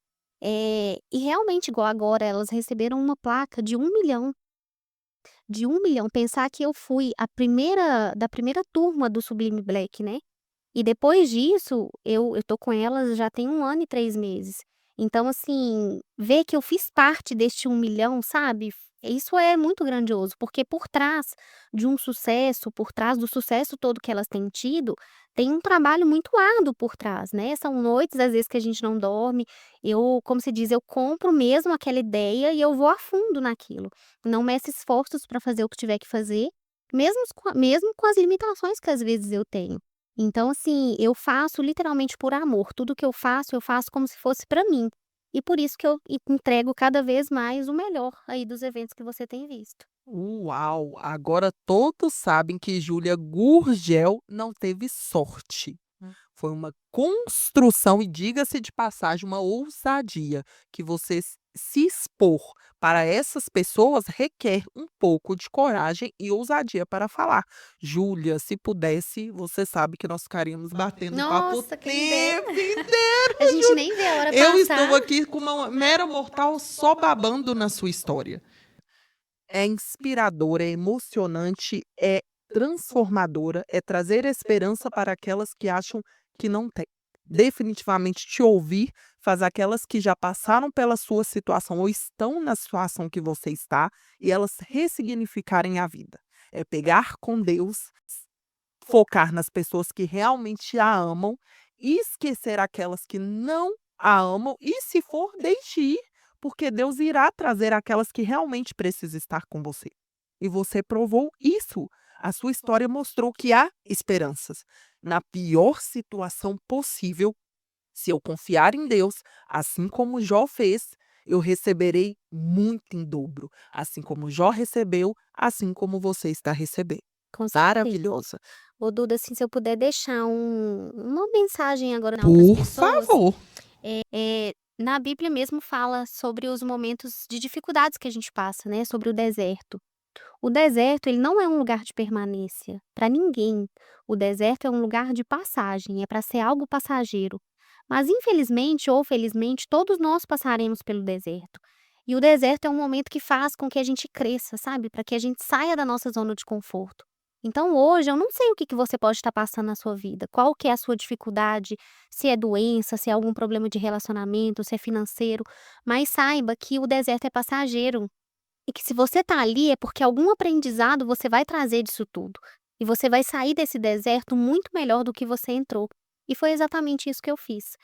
e realmente igual agora elas receberam uma placa de 1.000.000, pensar que eu fui a primeira da primeira turma do Sublime Black, né. E depois disso, eu tô com elas já tem 1 ano e 3 meses. Então, assim, ver que eu fiz parte deste 1.000.000, sabe, isso é muito grandioso, porque por trás de um sucesso, por trás do sucesso todo que elas têm tido, tem um trabalho muito árduo por trás, né, são noites, às vezes, que a gente não dorme, eu, como se diz, eu compro mesmo aquela ideia e eu vou a fundo naquilo. Não meço esforços para fazer o que tiver que fazer, mesmo com as limitações que às vezes eu tenho. Então, assim, eu faço literalmente por amor. Tudo que eu faço como se fosse para mim. E por isso que eu entrego cada vez mais o melhor aí dos eventos que você tem visto. Uau! Agora todos sabem que Júlia Gurgel não teve sorte. Foi uma construção e, diga-se de passagem, uma ousadia que você se expor para essas pessoas requer um pouco de coragem e ousadia para falar. Júlia, se pudesse, você sabe que nós ficaríamos batendo papo o Nossa, quem dera. tempo inteiro, A gente Júlia. nem vê a hora Eu passar. estou aqui com uma mera mortal só babando na sua história. É inspiradora, é emocionante, é transformadora, é trazer esperança para aquelas que acham que não têm. Definitivamente te ouvir faz aquelas que já passaram pela sua situação ou estão na situação que você está e elas ressignificarem a vida. É pegar com Deus, focar nas pessoas que realmente a amam e esquecer aquelas que não a amam e, se for, deixe ir, porque Deus irá trazer aquelas que realmente precisam estar com você. E você provou isso. A sua história mostrou que há esperanças. Na pior situação possível, se eu confiar em Deus, assim como Jó fez, eu receberei muito em dobro. Assim como Jó recebeu, assim como você está recebendo. Com certeza. Maravilhosa. Ô Duda, assim, se eu puder deixar uma mensagem agora para as Por pessoas, favor. na Bíblia mesmo fala sobre os momentos de dificuldades que a gente passa, né, sobre o deserto. O deserto, ele não é um lugar de permanência para ninguém. O deserto é um lugar de passagem, é para ser algo passageiro. Mas infelizmente ou felizmente, todos nós passaremos pelo deserto. E o deserto é um momento que faz com que a gente cresça, sabe? Para que a gente saia da nossa zona de conforto. Então hoje eu não sei o que você pode estar passando na sua vida, qual que é a sua dificuldade, se é doença, se é algum problema de relacionamento, se é financeiro, mas saiba que o deserto é passageiro. E que se você tá ali é porque algum aprendizado você vai trazer disso tudo. E você vai sair desse deserto muito melhor do que você entrou. E foi exatamente isso que eu fiz.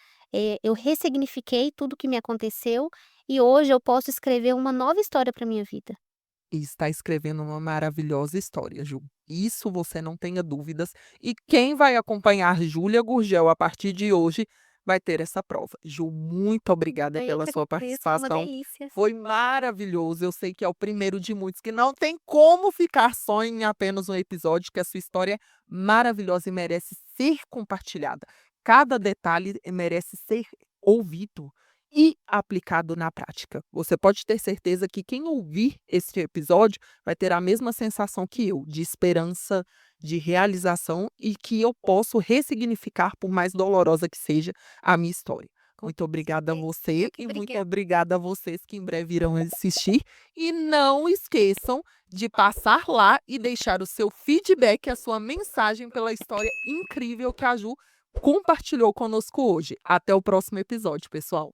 Eu ressignifiquei tudo que me aconteceu e hoje eu posso escrever uma nova história para minha vida. E está escrevendo uma maravilhosa história, Ju. Isso você não tenha dúvidas. E quem vai acompanhar Júlia Gurgel a partir de hoje vai ter essa prova. Ju, muito obrigada Eu pela que sua agradeço, foi uma participação. delícia. Foi maravilhoso. Eu sei que é o primeiro de muitos, que não tem como ficar só em apenas um episódio, que a sua história é maravilhosa e merece ser compartilhada. Cada detalhe merece ser ouvido e aplicado na prática. Você pode ter certeza que quem ouvir este episódio vai ter a mesma sensação que eu, de esperança, de realização e que eu posso ressignificar, por mais dolorosa que seja, a minha história. Com Muito obrigada a certeza. você Eu que e muito obrigada. obrigada a vocês que em breve irão assistir. E não esqueçam de passar lá e deixar o seu feedback, a sua mensagem pela história incrível que a Ju compartilhou conosco hoje. Até o próximo episódio, pessoal.